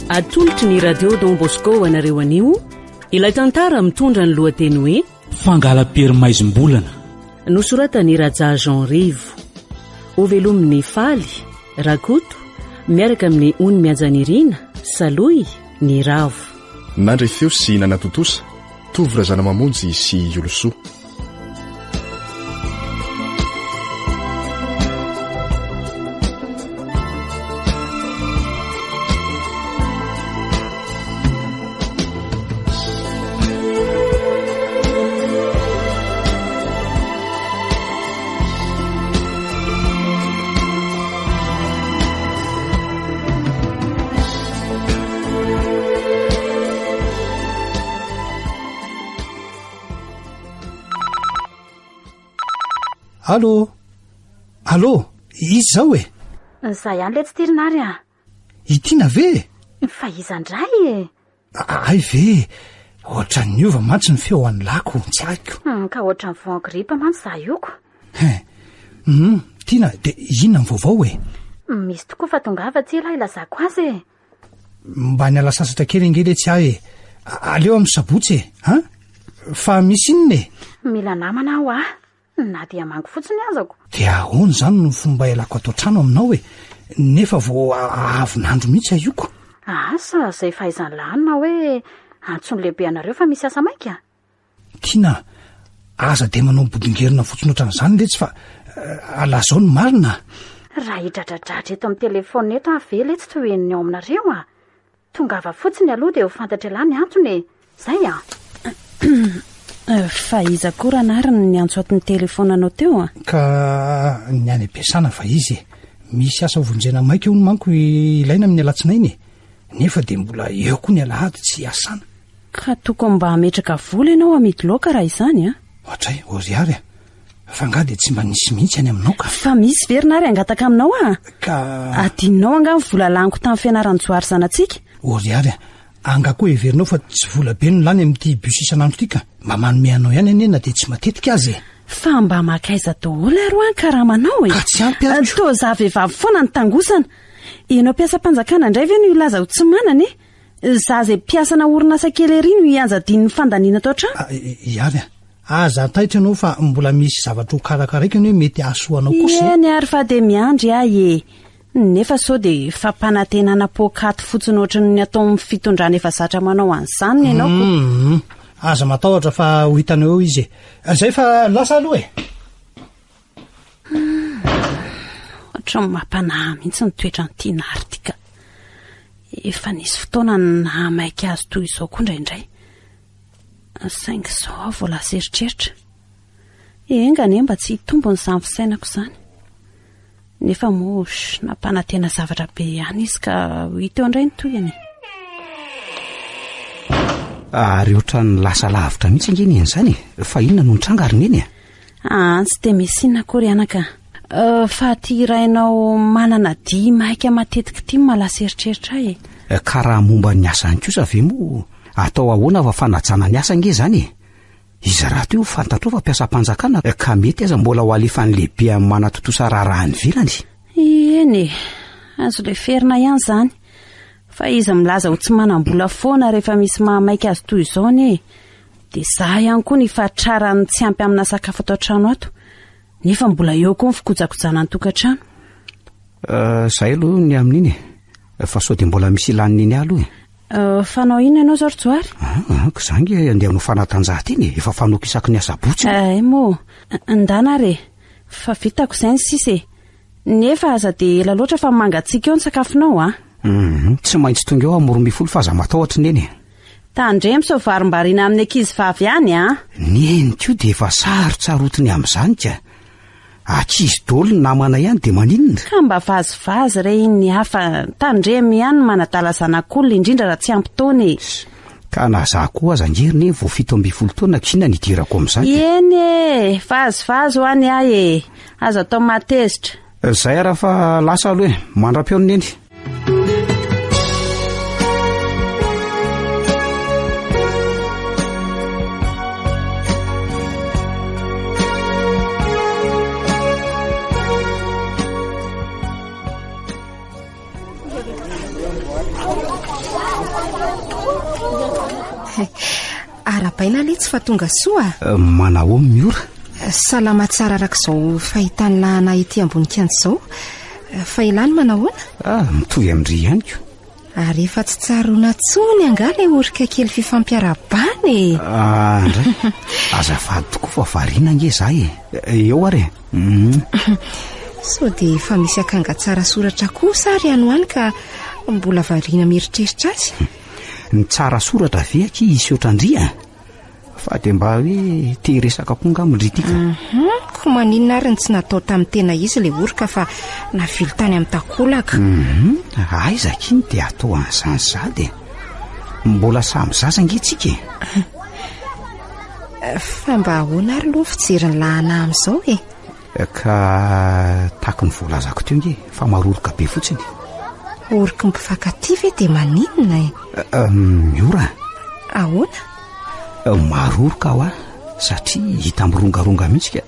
atolotry ny radio Don Bosco anareo anio ilay tantara mitondra ny lohateny hoe fangalam-perimaisim-bolana nosoratany Raja Jean Rivo ovelomin'ny faly rakoto miaraka amin'ny ony miajanirina saloy ny ravo nandray feo sy nanatotosa tovy razana mamonjy sy olosoa. Allô, izy zao e? Za ihany le tsy tirinary a. Itiana ve? Fa izandray e. Ay ve, ohatra ny ova mantsy ny feo an'ny lako, tsy haiko. Ka ohatra ny voan gripa mantsy za ioko. Tiana, de inona ny vaovao e? Misy tokoa fa tonga afa-tsy ela ilazako azy e. Mba niala sasatra kely ngely tsy ahy e. Aleo amin'ny sabotsy e, ha? Fa misy inona e? Mila namana aho na dia mango fotsiny azako. Dia ahoana zany no fomba ialako ato trano aminao e? Nefa vao avinandro mihitsy aioko. Asa zay fahaizany lanina hoe antsony lehibe anareo fa misy asa maika. Tiana, aza de manao bodingerina fotsiny ohatran'izany letsy fa alazao ny marina. Raha hidradradratra eto amin'ny telefona eto ave letsy toy eniny ao aminareo a. Tongava fotsiny aloha dia ho fantatra lany antony e. Zay a. Fa iza koa ranariny ny antso atin'ny telefonanao teo a? Ka ny any am-piasana fa izy misy asa vonjena maika eo ny manko ilaina amin'ny alatsinainy nefa de mbola eo koa ny alahady tsy asana. Ka tokony mba hametraka vola ianao amidy loka raha izany a? Ohatray, oziary a. Fa nga de tsy mba nisy mihitsy any aminao ka. Fa misy verinary angataka aminao a? Ka adinao anga vola laniko tamin'ny fianaran-joary zanatsika? Oziary a. Anga koa heverinao fa tsy vola be no lany amin'ity bus isanandro tika. Mba manome anao ihany anena de tsy matetika azy e. Fa mba makaiza daholo aro an karamanao e. Ka tsy ampy azy. To za vehivavy foana ny tangosana. Ianao mpiasa-panjakana indray ve no ilaza ho tsy manana e? Za zay mpiasana orinasa kely ery no ianjadin'ny fandaniana tao trano. Iary a. Aza taitra ianao fa mbola misy zavatra ho karakaraika hoe mety ahasoanao kosa. Eny ary fa de miandry ahy e. Nefa so de fampanantenana pokaty fotsiny ohatrany ny atao amin'ny fitondrana efa zatra manao an'izany ianao. Aza matahotra fa ho hitanao eo izy e. Zay fa lasa aloha e. Ohatrany mampanahy mihitsy ny toetra ny Tinary tika. Efa nisy fotoana nahamaika azy toy izao koa indraindray. Saingy izao vola seritreritra. Engany mba tsy hitombo ny izany fisainako izany. Nefa mosh nampanantena zavatra be ihany izy ka hita eo indray ny toyany. Ary ohatrany lasa lavitra mihitsy angeny zany fa inona no nitranga ary neny a? Tsy de misy inona kory anaka. Fa ty irainao manana dia maika matetika ty malaseriteritra e. Ka raha momba ny asany kosa ve mo atao ahoana fa fanajana ny asa nge zany e? Izy raha teo fantatro fa mpiasa-panjakana ka mety aza mbola ho alefan'ny lehibe amin'ny manatotosa raharahany vilany. Eny azo le ferina ihany zany. Fa izy milaza ho tsy manam-bola foana rehefa misy mahamaika azy toy izao ne. De za ihany koa ny fatrarany tsy ampy amina sakafo atao trano ato. Nefa mbola eo koa ny fikojakojana ny tokantrano. Zay aloha ny amin'iny fa sao de mbola misy ilaniny eny aloha e. Fanao ina ianao Zoary? Zangy andeha no fanatanjahantena iny efa fanoko isaky ny asabotsy. Mo ndana re fa vitako izay ny sisa nefa aza de ela loatra fa mangatsika eo ny sakafonao a. Tsy maintsy tonga eo amorombifolo fa za matahotra neny. Tandremo sao varimbarina amin'ny ankizy vavy ihany a. Neny ko de efa saritsarotiny amin'izany ka. Ankizy dolo ny namana ihany de maninona? Ka mba vazivazy re iny hafa tandremo ihany manadala zanak'olona indrindra raha tsy ampitaony. Ka na za koa aza ngeriny vao 17 taona kina nidirako amin'izany. Eny vazivazy ho any ahy e. Aza atao matezitra. Zay raha fa lasa aloha mandra-peo neny. Arabaina le tsy fa tonga soa. Manao miora. Salama tsara arak'izao fahitany lahana ety ambonikanto izao. Fa ilany manahoana? Mitovy amindry ihany ko. Ary efa tsy tsarona tsony angala orika kely fifampiarabany. Ndray azafady tokoa fa variana nge zahay eo ary. So dia efa misy akanga tsara soratra kosa ary anoany ka mbola variana mieritreritra azy. Ny tsara soratra ve aky isy oatrandria fa dia mba hoe teresaka koa ngamindritika. Ko maninona ary ny tsy natao tamin'ny tena izy ilay orika fa navilo tany amin'ny takolaka. Aizaka iny dia atao an'izany sady mbola samy zaza ngetsika. Fa mba ahoana ary aloha fijeriny lahana amin'izao e. Ka taky ny voalazako teo nge fa maroroka be fotsiny. Orika mpifankatia ve dia maninona e? Miora. Ahoana? Maroroka aho satria hita mirongaronga mihitsy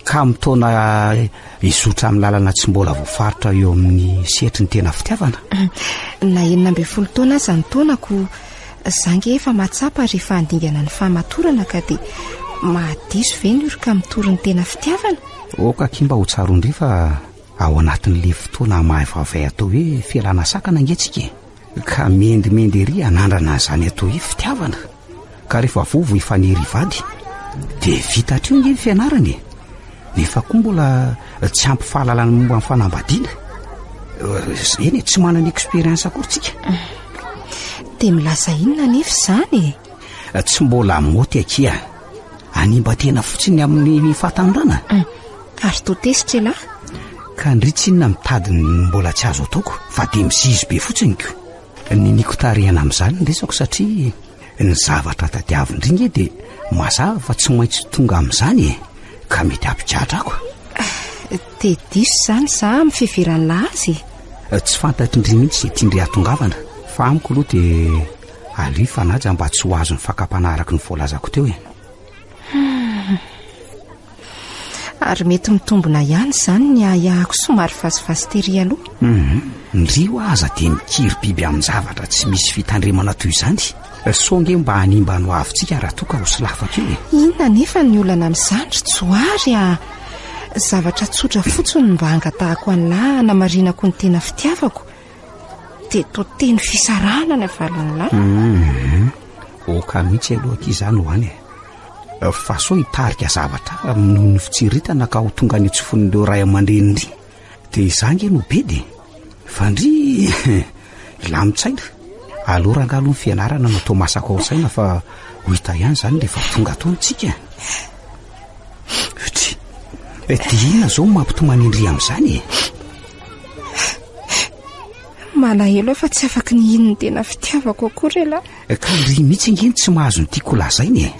ka mitaona izotra amin'ny lalana tsy mbola voafaritra eo amin'ny setry ny tena fitiavana. Na 12 taona aza ny taonako zange efa mahatsapa rehefa handingana ny fahamatorana ka dia mahadiso ve ny orika mitory ny tena fitiavana? Okaky mba ho tsarondry fa ao anatin'le fotoana mahavavay atao hoe fialana sakana ngetsika ka mendimendy ery anandrana izany atao hoe fitiavana ka rehefa vovo ifanery vady dia vita hatreo nge ny fianarany nefa koa mbola tsy ampy fahalalana momba ny fanambadiana. Eny tsy manana expérience akorytsika. Dia milaza inona nefa izany? Tsy mbola moty akia animba tena fotsiny amin'ny fahatanorana. Ary totesitra lahy ka ndritsinina mitadiny mbola tsy azo ataoko fa dia misizy be fotsiny ko ny nikotarihana amin'izany ndresako satria ny zavatra tadiavindringe dia mazava fa tsy maintsy tonga amin'izany ka mety ampikatra ako. Dia diso izany za amin'ny fiheverany lahy azy. Tsy fantatry indry mihitsy izay tiandry ahatongavana fa amiko aloha dia alio fanaja mba tsy ho azo ny fakapana araka ny voalazako teo e. Ary mety mitombona ihany izany ny ahako somary fasifasitery aloha. Ndrio aza dia mikiry biby amin'ny zavatra tsy misy fitandremana toy izany. Songe mba hanimba no avintsika raha toka ho silafaka eo e. Inona nefa ny olana amin'izandry tsoary zavatra tsotra fotsiny mba hangatahako an'lahy hanamarina ny tena fitiavako dia toteny fisarahana ny avalon'ny lahy. Oka mihitsy alohaka izany ho any fa so hitarika zavatra amin'ny fitsiritana ka ho tonga ny tsofon'ireo ray aman-drenindry dia izange no be dia fa ndry lamotsaina alorangalo ny fianarana natao masaka ao saina fa ho hita ihany izany rehefa tonga taontsika. Dia inona izao mampitomany indry amin'izany e? Malahelo fa tsy afaka ny inony tena fitiavako akory lahy. Ka ry mihitsy ngeny tsy mahazo ny tiako lazainy e.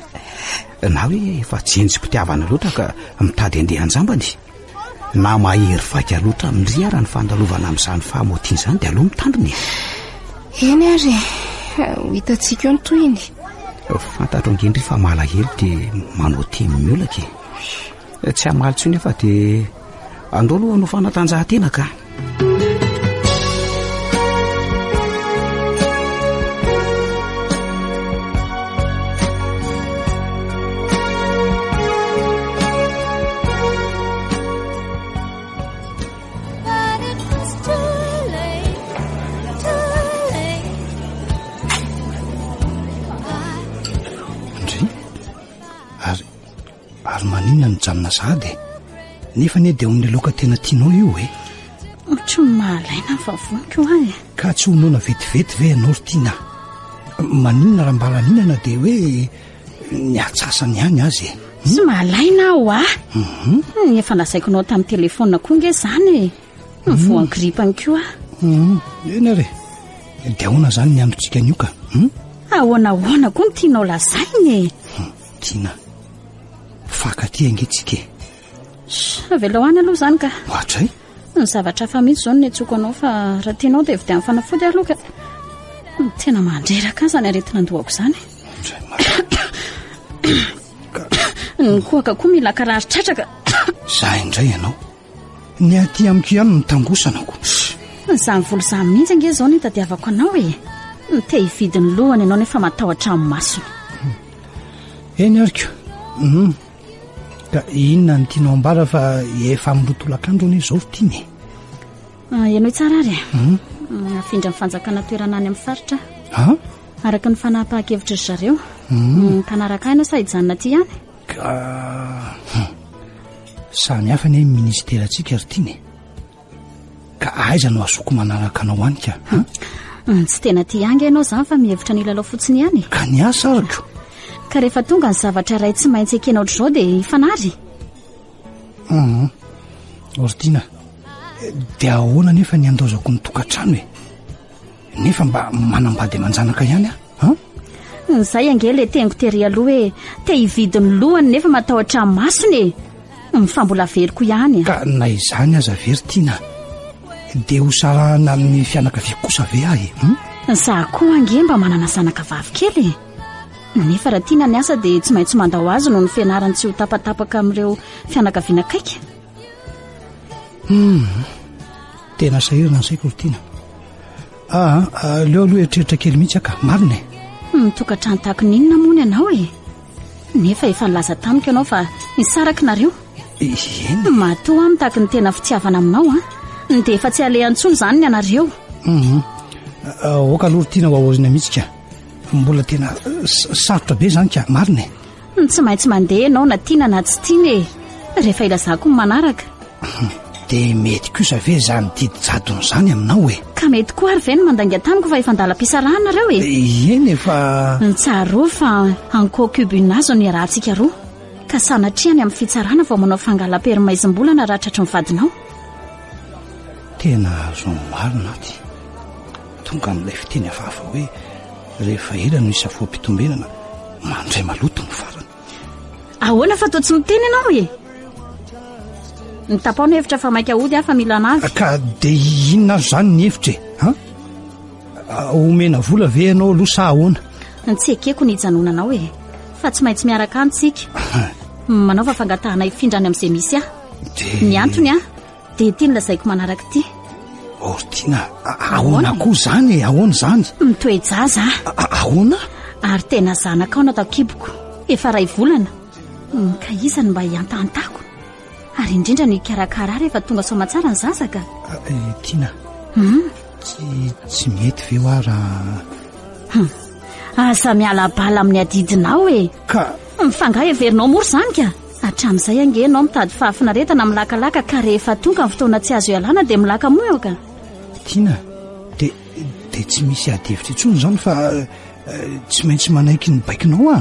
Na hoe efa tsy enjim-pitiavana loatra ka mitady andeha anjambany na mahery vaika loatra amin'ry ara ny fandalovana amin'izany fahamaotiana izany dia aloha mitandriny. Eny ary ho hitantsika eo ny toyiny. Fantatro angendry fa malahelo dia manao temy miolaka e. Tsy hamaly tsony nefa dia andao aloha hanao fanatanjahantena ka. Ary maninona ny janona sady nefa ne dia amin'ny loka tena tianao io e. Tsy mahalaina fa voniko ahy ka tsy honona vetivety ve ianao ry tiana. Maninona raha mbalaninana dia hoe ny atsasany ihany azy e. Tsy mahalaina aho efa nasaikonao tamin'ny telefona koa nge izany voankiripany koa. Ena re dia ahoana izany ny androntsika nio ka? Ahoana koa ny tianao lazainy e. Tiana fakaty angetsika e. Avela hoany aloha izany ka ohatray ny zavatra hafa mihitsy izao ny atsoko anao fa raha tianao dia vidy amin'ny fanafody aloha ka tena mandreraka aza ny aretina andohako izany. Ny kohaka koa mila kararitratraka. Za indray ianao ny aty amiko ihany ny tangosanako. Izany volo izany mihitsy ange zao ny tadiavako anao e. Te hividiny lohany ianao nefa matahotra amin'ny masony. Eny ariko. Ka inona ny tianao ambara fa efa mirotolakandro ny izao tiany. Ianao tsara ary afindra mifanjakana toerana any amin'ny faritra. Araka ny fanapahan-kevitra ry zareo. Ka naraka aina sa hijanona ty ihany? Samy hafa ny ministeratsika ry tiany. Ka aiza no azoko manaraka anao any ka? Tsy tena ty angy ianao zany fa mihevitra ny lalao fotsiny ihany. Ka ny asa arako. Ka rehefa tonga ny zavatra iray tsy maintsy ekena ohatr'izao dia hifanary. Ortina, dia ahoana nefa ny andaozako ny tokantrano e? Nefa mba manambady manjanaka ihany Izay ange le tengo tery aloha hoe te hividiny lohany nefa matahotra amin'ny masony e. Mifambola veriko ihany. Ka na izany aza very tiana, dia ho sarahana amin'ny fianakaviako kosa ve ahy? Za koa ange mba manana zanaka vavikely. Nefa raha tiana ny asa dia tsy maintsy mandao azy noho ny fianarany tsy ho tapatapaka amin'ireo fianakaviana kaiky. Tena sahirana ny saiko ry tiana. Leo aloha eritreritra kely mihitsy aka, marina e. Tokantrano tahaka n'inona mony ianao e? Nefa efa nilaza tamiko ianao fa nisaraka nareo. Eny. Matoa amin'ny tahaka ny tena fitiavana aminao dia efa tsy aleha antsony izany ny anareo. Oka aloha ry tiana ho ahoazina mihitsy ka. Mbola tena sarotra be izany ka, marina e. Tsy maintsy mandeha ianao na tiana na tsy tiana e. Rehefa ilazako ny manaraka. Dia mety kosa ve izany didy jadony izany aminao e? Ka mety koa ary ve ny mandanga tamiko fa efa andalam-pisarahana reo e? Eny efa... Tsaro fa ankokubinazo ny rahantsika roa. Ka sanatriany amin'ny fitsarana vao manao fangalam-perimaisim-bolana raha tratry ny vadinao. Tena azo marina ty. Tonga amin'ilay fiteny hafahafa hoe rehefa ela no isa foam-pitombenana mandray maloto ny farany. Ahoana fa toa tsy miteny ianao e? Ny tapao ny hevitra fa maika hody fa mila navy. Ka dia inona azo izany ny hevitra e? Omena vola ve ianao aloha sa ahoana? Tsy ekeko ny hijanonanao e. Fa tsy maintsy miaraka antsika. Manaova fangatahana ifindra any amin'izay misy Ny antony dia tiany lazaiko manaraka ty. Ortina, ahoana koa izany e? Ahoana izany? Mitoejaza. Ahoana? Ary tena zanaka ao natao kiboko. Efa ray volana. Ka izany mba hiantahantako. Ary indrindra ny karakara rehefa tonga somatsara ny zazaka. Tina, tsy mety ve ho raha... Asa mialabala amin'ny adidinao e. Ka... Mifangay everinao mory izany ka. Hatramin'izay ange ianao mitady fahafinaretana milakalaka ka rehefa tonga ny fotoana tsy azo ialana dia milaka moa eo ka. Tina, dia tsy misy adihevitra intsony izany fa tsy maintsy manaiky ny baikinao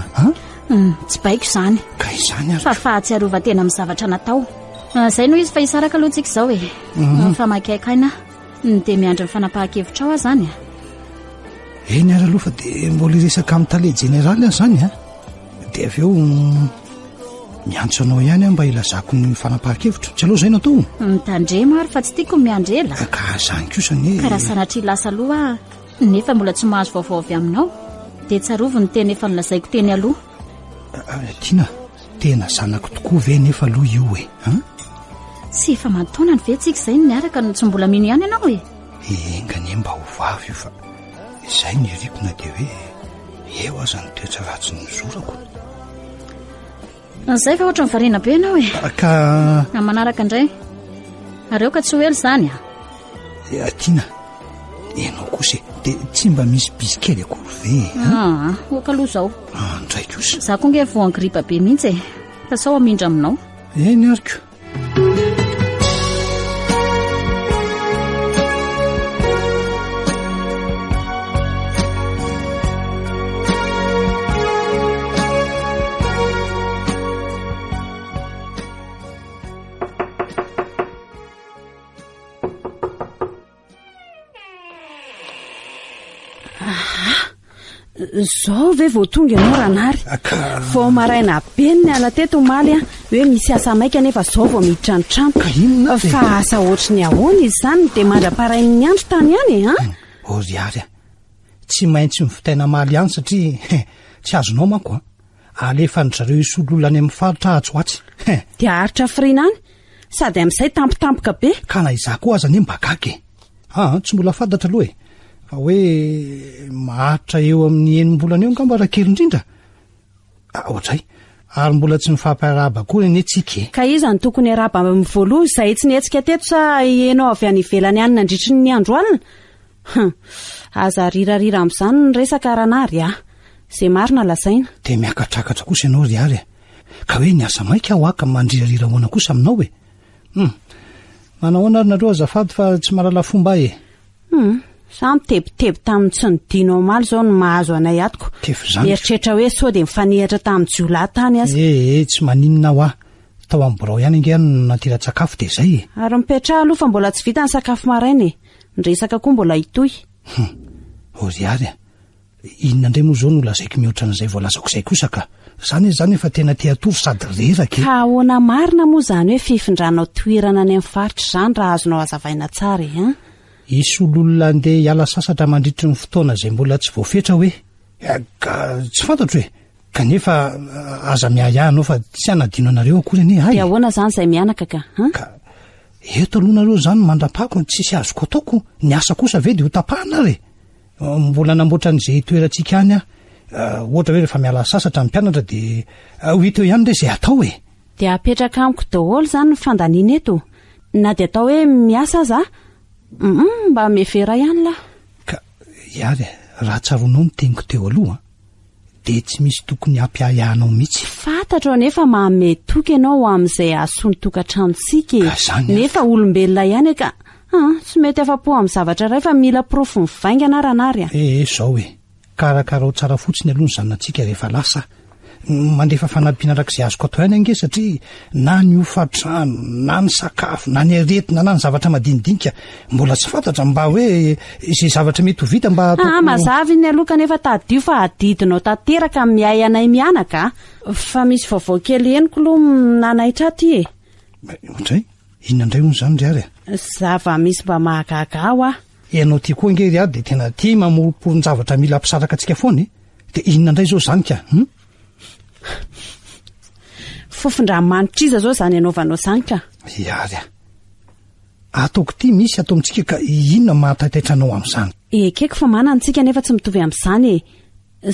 Tsy baiko izany. Ka izany ary. Fa fahatsiarova tena amin'ny zavatra natao. Izay no izy fa hisaraka aloha tsika izao e. Fa makaikaina dia miandry ny fanapahan-kevitra ao izany. Eny ary aloha fa dia mbola iresaka amin'ny tale jeneraly izany dia avy eo miantso anao ihany mba ilazako ny fanapahan-kevitra. Tsy aloha izay natao. Mitandrema ary fa tsy tiako miandrela. Ka izany kosa ny ka raha sanatria lasa aloha nefa mbola tsy mahazo vaovao avy aminao dia tsarovo ny teny efa nilazaiko teny aloha. Tina, tena zanako tokoa ve nefa aloha io e? Sy efa mantaona ny ve tsika izay niaraka no tsy mbola mino ihany ianao e? Engany mba ho vavy io fa izay ny riko na dia hoe eo aza ny toetra ratsy ny zorako. Izay fa ohatra mivariana be ianao e. Ka... manaraka indray. Areo ka tsy ho elo izany Tina, ianao kosa dia tsy mba misy bisikely akory ve? Oka aloha izao. Ndray kosa. Za koa nge voan'ny gripa be mihitsy e. Fa sao amindra aminao. Eny ariko. Zao ve vao tonga ianao ranary? Vao maraina be ny ala teto maly hoe misy asa maika nefa zao vao miditra ny trano. Fa asa ohatry ny ahoana izany dia mandra-parain'ny andro tany ihany Ory ary tsy maintsy mivitaina maly ihany satria tsy azonao manko alefa ny zareo isololany amin'ny faritra atsy. Dia aritra firina any sady amin'izay tampotampoka be. Ka na izaho koa aza ny mba gaga. Tsy mbola fantatra aloha fa hoe maharitra eo amin'ny 9 eo ngamba raha kely indrindra ohatray ary mbola tsy mifampiarahaba koa eny tsika ka iza ny tokony araba voaloha izay tsy nietsika teto sa ianao avy any ivelany any nandritry ny andro alina aza rirarira amin'izany ny resaka ranary zay marina lasaina dia miakatrakatra kosa ianao ry ary ka hoe ny asa maika aho aka mandrirarira hoana kosa aminao manao ana ary nareo azafady fa tsy mahalala fomba za mitebiteby tamin'ny tsy nidino maly zao no mahazo anay atoko mieritreritra hoe sao dia mifanehatra tamin'ny jiolahy tany aza tsy maninona ho tao amin'ny borao ihany ingany natera-tsakafo dia zay ary mipetraha aloha fa mbola tsy vita ny sakafo maraina nyresaka koa mbola hitoy ry ary inona indray moa zao no lazaiko mihoatra n'izay voalazako izay kosa ka zany efa tena teatory sady reraka ka ahoana marina moa zany hoe fifindranao toerana any amin'ny faritra izany raha azonao azavaina tsara isy ololona andeha hiala sasatra mandritry ny fotoana izay mbola tsy voafetra hoe tsy fantatro hoe kanefa aza miahiahanao fa tsy anadino anareo akory anie dia ahoana zany izay mianaka ka eto aloha nareo zany mandrapako tsisy azoko ataoko ny asa kosa ve dia ho tapahana ary mbola namboatra n'izay toerantsika any ohatra hoe rehefa miala sasatra ny mpianatra dia ho hita eo ihany ndray izay atao dia apetraka amiko daholo zany ny fandaniana eto na dia atao hoe miasa aza mba mefera ihany la ka iary raha tsaronao ny teniko teo aloha dia tsy misy tokony hampiahiahanao mihitsy fantatro nefa maome toky ianao amin'izay asony tokantranotsika nefa olombelona ihany ka tsy mety afa-po amin'ny zavatra iray fa mila profo mivaingana ranary zao karakarao tsara fotsiny aloha ny zanonantsika rehefa lasa mandefa fanampiana arak'izay azoko atao ihany ange satria na ny ofatrano na ny sakafo na ny aretina na ny zavatra madinidinika mbola tsy fantatra mba hoe izay zavatra mety ho vita mba mazavy ny aloha kanefa tadio fa adidinao tanteraka miay anay mianaka fa misy vaovao kely eniko aloha nanahitra aty ohatray inona indray hono zany ry ary zava misy mba mahagaga aho ianao tia koa nge ry ary dia tena tia mamoroporon-javatra mila ampisaraka antsika foana dia inona indray zao zany ka fofondramanitra iza zao zany anaovanao zany ka iary ataoko ity misy atao amintsika ka inona mahataitaitranao amin'izany ekeko fa manantsika nefa tsy mitovy amin'izany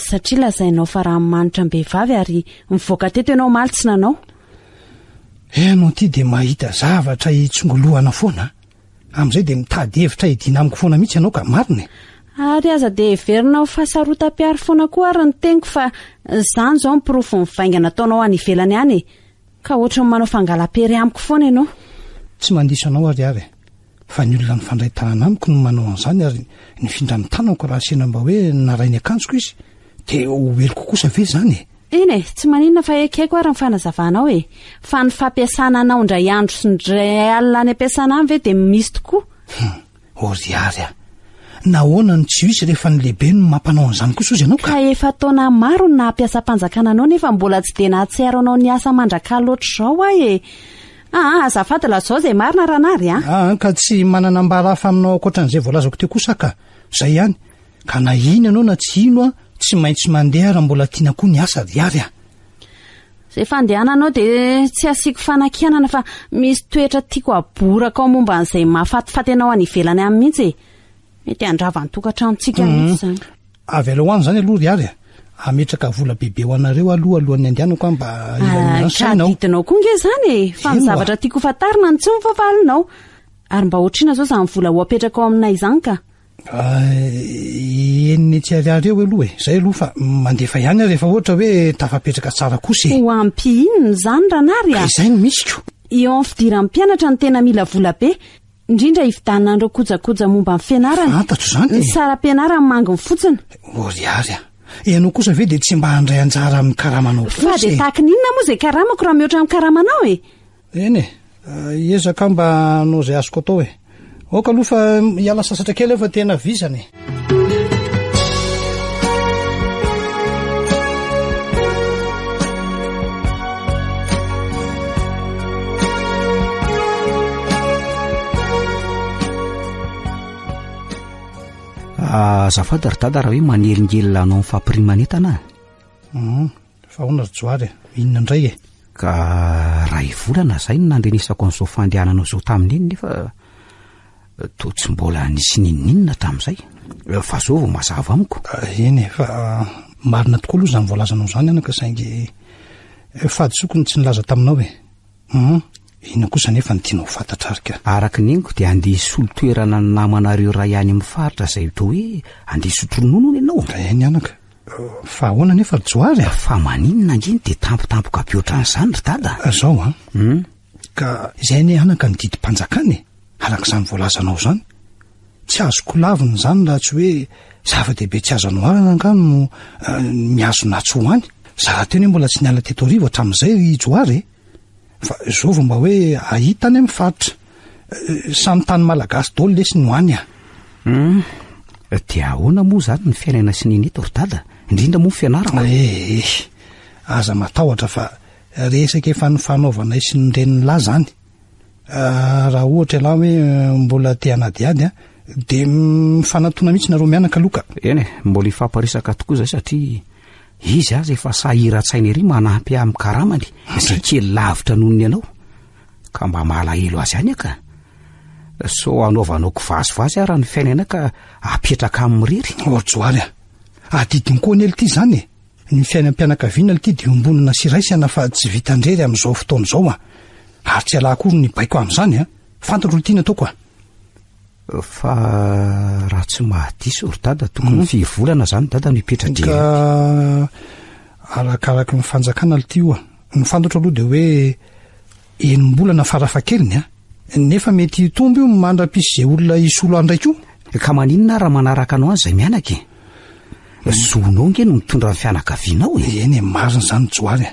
satria lazainao fa raha manitra mbehivavy ary mivoaka teto ianao maly tsy nanao anao ity dia mahita zavatra hitsongolohana foana amin'izay dia mitady hevitra hidina amiko foana mihitsy ianao ka marina ary aza dia heverinao fahasarotam-piary foana koa ary ny teniko fa zany zao miprofo mivaingana ataonao any ivelany any ka ohatra ny manao fangalam-pery amiko foana ianao tsy mandiso anao ary fa ny olona mifandray tanana amiko no manao an'izany ary ny findra mitanako raha sena mba hoe narainy akanjoko izy dia oeloko kosa ve zany iny tsy maninona fa ekeko ary ny fanazavanao fa ny fampiasana anao indray andro sy ndray alina any ampiasana any ve dia misy tokoa ry ary nahoana ny tsy hisy rehefa ny lehibe no mampanao an'izany kosa izy ianao ka efa taona maro ny nampiasa-panjakana anao nefa mbola tsy dia nahatsiaro anao ny asa mandrakala loatra izao azafady lazao izay marina ranary ka tsy manana mbara hafa aminao ankoatran'izay voalazako teo kosa ka izay ihany ka na ino ianao na tsy ino tsy maintsy mandeha raha mbola tiana koa ny asa ry ary izay fandehananao dia tsy asiako fanakianana fa misy toetra tiako aboraka ao momba an'izay mahafatifaty anao any ivelany amin'ny mihitsy mety andrava ny tokantranontsika mihitsy zany avy aloha any zany aloha ry ary ametraka vola bebe ho anareo alohan'ny andehanako mba ka didinao koa nge zany fa ny zavatra tiako fatarina ny tsy mifafalinao ary mba ohatrina zao zany vola ho apetraka ao aminay izany ka eniny tsy ariary eo aloha zay aloha fa mandefa ihany rehefa ohatra hoe tafapetraka tsara kosa ho ampinony zany ranary izay no misiko eo amin'ny fidiran'ny mpianatra ny tena mila vola be indrindra hividanana andreo kojakoja momba ny fianarana fantatro zany ny sara-pianarana manginy fotsiny ry ary ianao kosa ve dia tsy mba handray anjara amin'ny karamanao fa dia tahaka ninona moa izay karamako raha mihoatra amin'ny karamanao eny ezaka mba anao izay azoko atao oka aloha fa hiala sasatra kely efa tena vizany azafady ry dada raha hoe manelingelina anao amin'ny fampirimanetana fa hoana ry joary inona indray ka raha ivolana zay no nandrenesako an'izao fandehananao zao tamin'iny nefa to tsy mbola nisy ninninona tamin'izay fa zao vo mazava amiko. Eny fa marina tokoa aloha zany voalazanao zany anaka saingy fadisokony tsy nilaza taminao ina kosa nefa nytianao fantatra arika. Araka ningo dia andeha solo-toerana ny namanareo ray ihany amin'ny faritra izay to hoe andeha sotronono ianao. Eny anaka fa ahoana nefa joary fa maninona anginy dia tampotampoka be ohatran'izany ry dada. Zao ka izay ne anaka ny didim-panjakany arak'izany voalazanao zany tsy azoko laviny zany laha tsy hoe zava-dehibe tsy azo anoarana angano miazo natso hoany. Zara teny hoe mbola tsy niala teto arivo hatramin'izay joary fa zao vo mba hoe ahitany amin'ny faritra samy tany malagasy daholo lesy ny hoany dia ahoana moa zany ny fiainana sy niny eto ry dada indrindra moa fianarana. Aza matahotra fa resaka efa ny fanaovanay sy ny reniny lahy zany raha ohatra lahy hoe mbola te hanadiady dia mifanatona mihitsy nareo mianaka loka. Eny mbola ifampiresaka tokoa zay satria izy aza efa sahira-tsaina ery manampy amin'ny karamany izay kely lavitra nohony ianao ka mba malahelo azy any aka. So anaovanao kivazivazy raha ny fiainana ka apetraka amin'ny rery. Joary adidiny koa ny ely ity zany ny fiainam-pianakaviana ity dia ombonina siraisana fa tsy vitandrery amin'izao fotoana izao ary tsy alakory ny baiko amin'izany fantatro tiana ataoko fa raha tsy mahadiso ry dada tokony 4 volana zany dada no hipetra-dre ka arakaraky ny fanjakana ity ny fantatro aloha dia hoe enim-bolana farafakeliny nefa mety tombo io mandra-pisy izay olona isolo andraika io. Ka maninona raha manaraka anao azy izay mianaka zonao nge no mitondra ny fianakavianao eny marina zany joary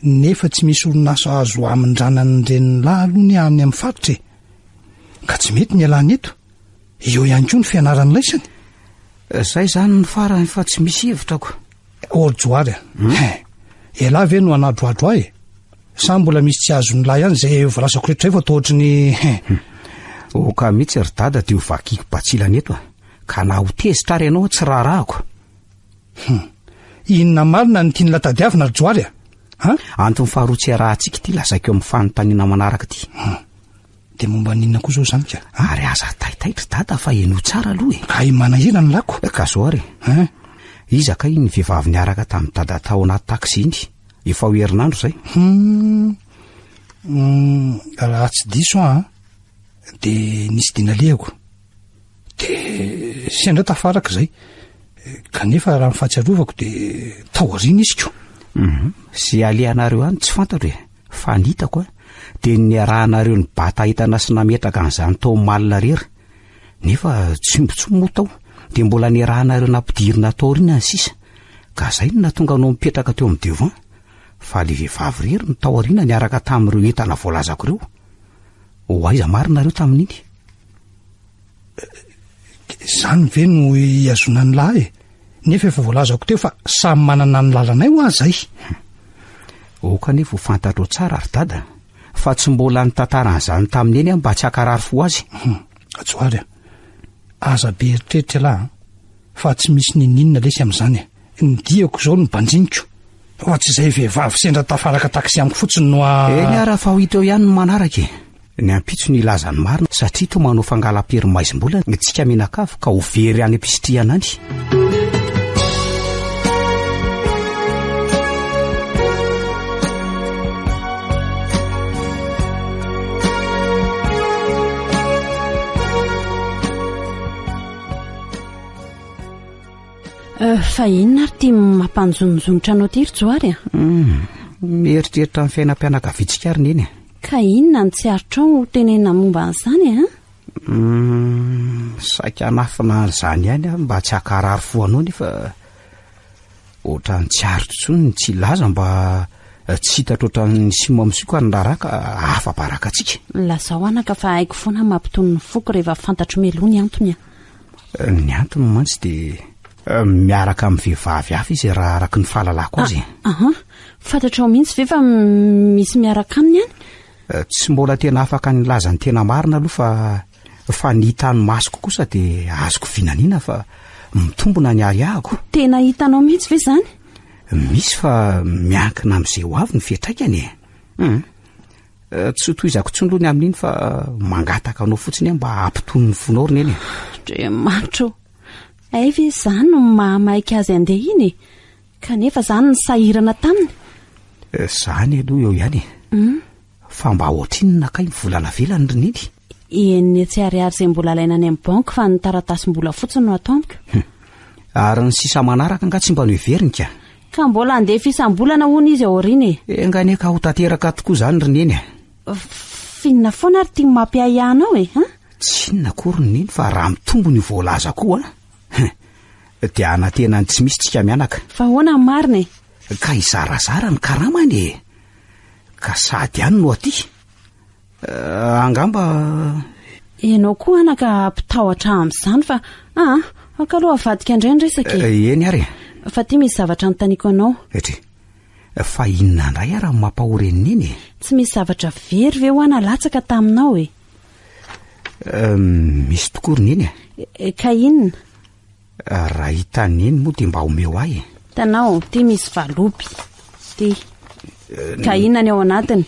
nefa tsy misy olonasa azo amindranany reniny lahy aloha ny any amin'ny faritra ka tsy mety ny alany eto eo ihany koa ny fianarany laisany. Zay zany ny farany fa tsy misy hevitrako. Joary elahy ve no anadroadro ahy sa mbola misy tsy azo ny lahy ihany zay volasako rehetra fa atao ohatry ny ka mihitsy ry dada dia ho vakiko batsilana eto ka na ho tezitra ary ianao tsy raharahako. Inona marina ny tiany latadiavina ry joary antony faharoa tsy arahantsika ity lazaiko eo amin'ny fanontaniana manaraka ity. Dia momba ninona koa zao zany ka ary aza taitaitra dada fa eno tsara aloha ka manahira ny lako ka zao ary izaka iny vehivavy niaraka tamin'ny dada tao anaty taksi iny efa ho herinandro zay. Raha tsy diso dia nisy dinalehako dia sendra tafaraka zay kanefa raha mifatsiarovako dia taoriana izyko. Sy alehanareo any tsy fantatro fa nitako dia niarahanareo ny bata hitana sy nametraka an'izany tao malina rery nefa tsimbotsimo tao dia mbola niarahanareo nampidirina taoriana ny sisa ka zay no natonga anao mipetraka teo amin'ny devant fa le vehivavy rery ny taoriana niaraka tamin'ireo entana voalazako ireo ho aiza marinareo tamin'iny. Zany ve no iazona ny lahy nefa efa voalazako teo fa samy manana ny lalanay ho azay. Kanefa ho fantatro tsara ry dada fa tsy mbola nitantaran'izany tamin'eny mba tsy hakarary fo azy. Joary aza be eritreritra lahy fa tsy misy ninninona lesy amin'izany ny diako zao ny banjiniko fa tsy izay vehivavy sendra tafaraka taksi amiko fotsiny no eny ara fa ho hita eo ihany no manaraka ny ampitso ny ilazany marina satria to manao fangalam-perimaisim-bola nitsika menakavo ka ho very any ampistriana any. Fa inona ary tia mampanjononjonitra anao ty ry joary mieritreritra ny fiainam-pianakavitsika ary neny ka inona ny tsy aritrao tenena momba an'izany saika anafina an'izany ihany mba tsy hakarary fo anao nefa ohatra ny tsy arotsony tsy laza mba tsy hitatra ohatra ny sima misoko ary ndaraka afa-baraka atsika. Lazao anaka fa haiko foana mampitony ny foko rehefa fantatro meloa ny antony ny antony mantsy dia miaraka amin'ny vehivavy hafa izy raha araka ny fahalalako azy. Fantatrao mihitsy ve fa misy miaraka aminy any? Tsy mbola tena afaka nilaza ny tena marina aloha fa ny hitany masoko kosa dia azoko vinaniana fa mitombona ny ary ahako. Tena hitanao mihitsy ve zany? Misy fa miankina amin'izay ho avy ny fiantraikany tsy ho toy izako tsondrony amin'iny fa mangataka anao fotsiny mba ampitony ny fonaoriny eny dre matro ay ve zany no mahamaika azy andeha iny kanefa zany ny sahirana taminy zany aloha eo ihany fa mba ohatriny nakay mivolana velany rininy eny tsy ariary izay mbola alaina any amin'ny banky fa ny taratasy-mbola fotsiny no ataoniko ary ny sisa manaraka nga tsy mba no iveriny ka mbola andeha fisam-bolana hoana izy ao riny enganeka ho tanteraka tokoa zany rininy finina foana ary tia mampiahianao tsy inona kory rininy fa raha mitombo ny voalaza koa dia anatena ny tsy misy tsika mianaka fa hoana ny mariny ka izarazara ny karamany ka sady any no aty angamba ianao koa anaka mpitahotra amin'izany fa akaloha avadika indray ny resaka eny ary fa tia misy zavatra notaniako anao etry fa inona indray raha mampahoreniny iny tsy misy zavatra very ve ho ana latsaka taminao misy tokoa rininy ka inona raha hitaniny moa dia mba homeo ahy tanao tia misy valopy tia ka inona ny ao anatiny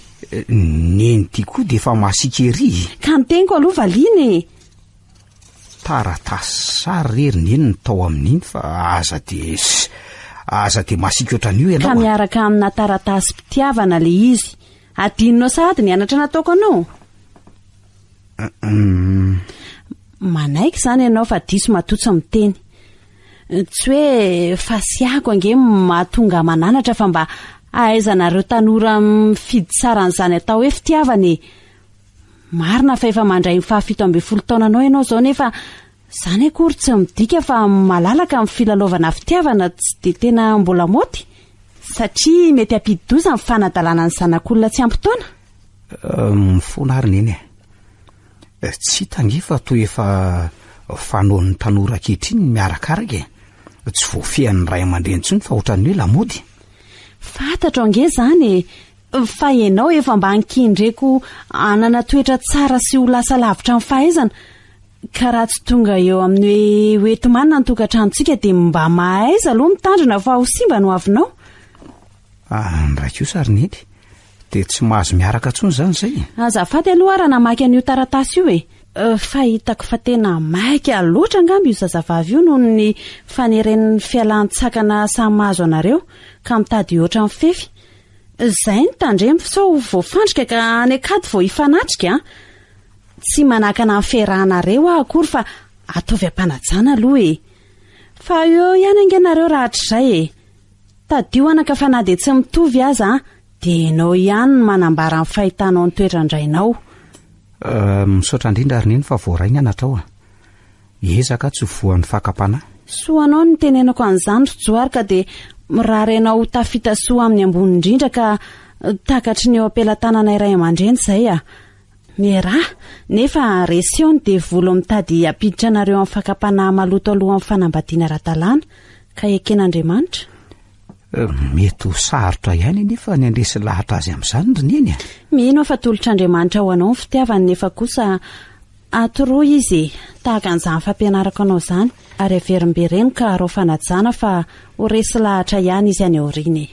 neny tia koa dia efa masikery ka nyteniko aloha valiany taratasy sary rerininy ny tao amin'iny fa aza dia masika ohatran'io ianao ka miaraka amina taratasy mpitiavana le izy adinonao sady ny anatra nataoko anao manaiky zany ianao fa diso matotso miteny tsy hoe fasiako ange mahatonga mananatra fa mba ahaizanareo tanora mifidy tsara n'izany atao hoe fitiavana marina fa efa mandray 17 taonanao ianao zao nefa zany akory tsy midika fa malalaka amin'ny filalaovana fitiavana tsy dia tena mbola moty satria mety ampidi-doza ny fanadalana ny zanak'olona tsy ampitaona mifona rininy tsy tangefa toy efa fanaon'ny tanora kehitriny miarakaraka tsy voafehan'ny ray aman-dreny intsony fa ohatran'ny hoe lamody fantatro ange zany fa ianao efa mba ankindreko anana toetra tsara sy ho lasa lavitra amin'ny fahaizana ka raha tsy tonga eo amin'ny hoe oetomanina ny tokantranontsika dia mba mahaiza aloha mitandrina fa ho simba no avinao ndraika io sarininy dia tsy mahazo miaraka ntsony zany zay azafady aloha raha namaky an'io taratasy io fa hitako fa tena maika loatra angamby io zazavavy io noho ny faneren'ny fialan-tsakana samy mahazo anareo ka mitady oatra amin'ny fefy izay ny tandremy sao voafandrika ka any akady vao hifanatrika tsy manakana amin'ny fiarahanareo akory fa ataovy ampanajana aloha fa eo ihany angenareo raha hatr'izay tadio anaka fa na dia tsy mitovy aza dia ianao ihany ny manambara amin'ny fahitanao ny toetrandrainao misaotra indrindra rininy fa voarainy anatrao ezaka tsy voan'ny fakapana soanao ny tenenako an'izany rojoarika dia mirarenao tafita soa amin'ny ambony indrindra ka takatry ny eo ampelantanana iray aman-dreny izay miaraha nefa resiony dia volo mitady apiditra anareo amin'ny fakapana maloto aloha amin'ny fanambadiana ara-dalàna ka eken'Andriamanitra mety ho sarotra ihany nefa ny andresy lahatra azy amin'izany rininy mino fa tolotr'Andriamanitra ho anao ny fitiavany nefa kosa atoroa izy tahaka an'izany fampianarako anao izany ary averimbereny ka rao fanajana fa ho resy lahatra ihany izy any aoriana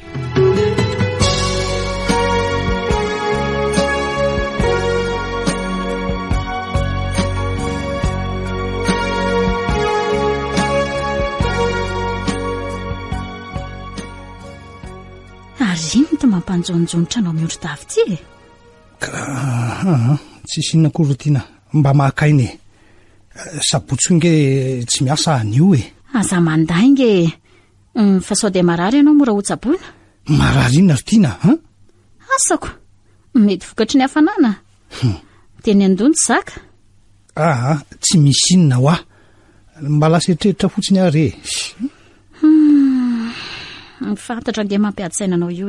ino to mampanjononjonitra anao miondro davy ty tsy sinona kory tiana mba mahakainy sabotsonge tsy miasa anio aza mandainge fa sao dia marary ianao mora hotsaboina marary inona ry tiana asako mety vokatry ny hafanana dia ny andony zaka tsy misy inona ho mba lasa eritreritra fotsiny ary fantatra ange mampiady-saina anao io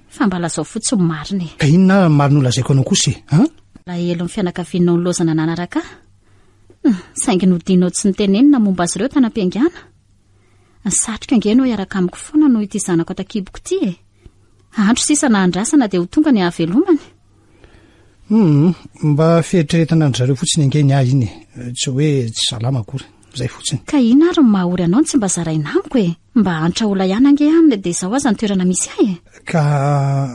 fa mba lazao fotsy ho mariny ka inona mariny olazaiko anao kosa raha elo ny fianakavianao ny lozana nanaraka saingy nodinao tsy nitenenina momba azy ireo tanam-piangana satroka ange nao iaraka amiko foana no ity zanako atakiboko ty andro sisa na andrasana dia ho tonga ny havelomany mba fieritreretana andry zareo fotsiny ange ny ahy iny tsy hoe tsy salama akory zay fotsiny ka ina ary mahahory anao ny tsy mba zaraina amiko mba antra ola ihany ange aminy dia izao aza ny toerana misy ahy ka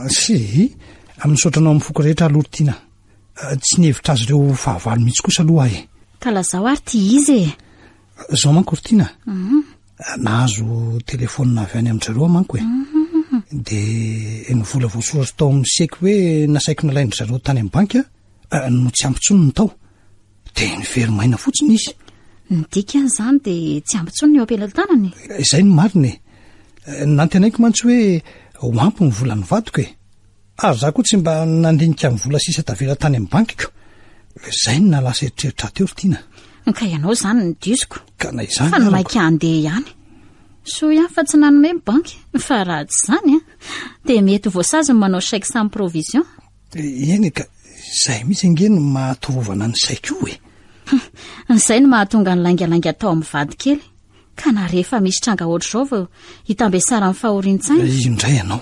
sy Amin'nysaotranao amin'ny foko rehetra aloha tsy nihevitra azy ireo fahavalo mihitsy kosa aloha ka lazao ary ty izy zao manko Tiana nahazo telefônina avy any amin'zareo manko de nyvola voasoratra tao amin'ny seky hoe nasaiko nalaindry zareo tany amin'ny banky no tsy ampitsony ny tao de nyverimaina fotsiny izy nidika an'izany de tsy ampitsony ny eo ampelantanany izay ny mariny nantenaiko mantsy hoe ho ampy ny vola ny vadiko ary za koa tsy mba nandinika ny vola sisa tavela tany amin'ny bankiko izay ny nalasa eritreritra teo Tiana ka ianao zany ny disiko ka na izany fa namaika andeha ihany so ihany fa tsy nanome ny banky fa raha tsy zany de mety voasazy ny manao chèque sans provision eny ka izay mihitsy angeny mahatorovana ny saiko izay no mahatonga ny laingalainga atao amin'ny vady kely ka na rehefa misy tranga ohatr' zao vao hitambe sara amin'ny fahorin-tsaina indray ianao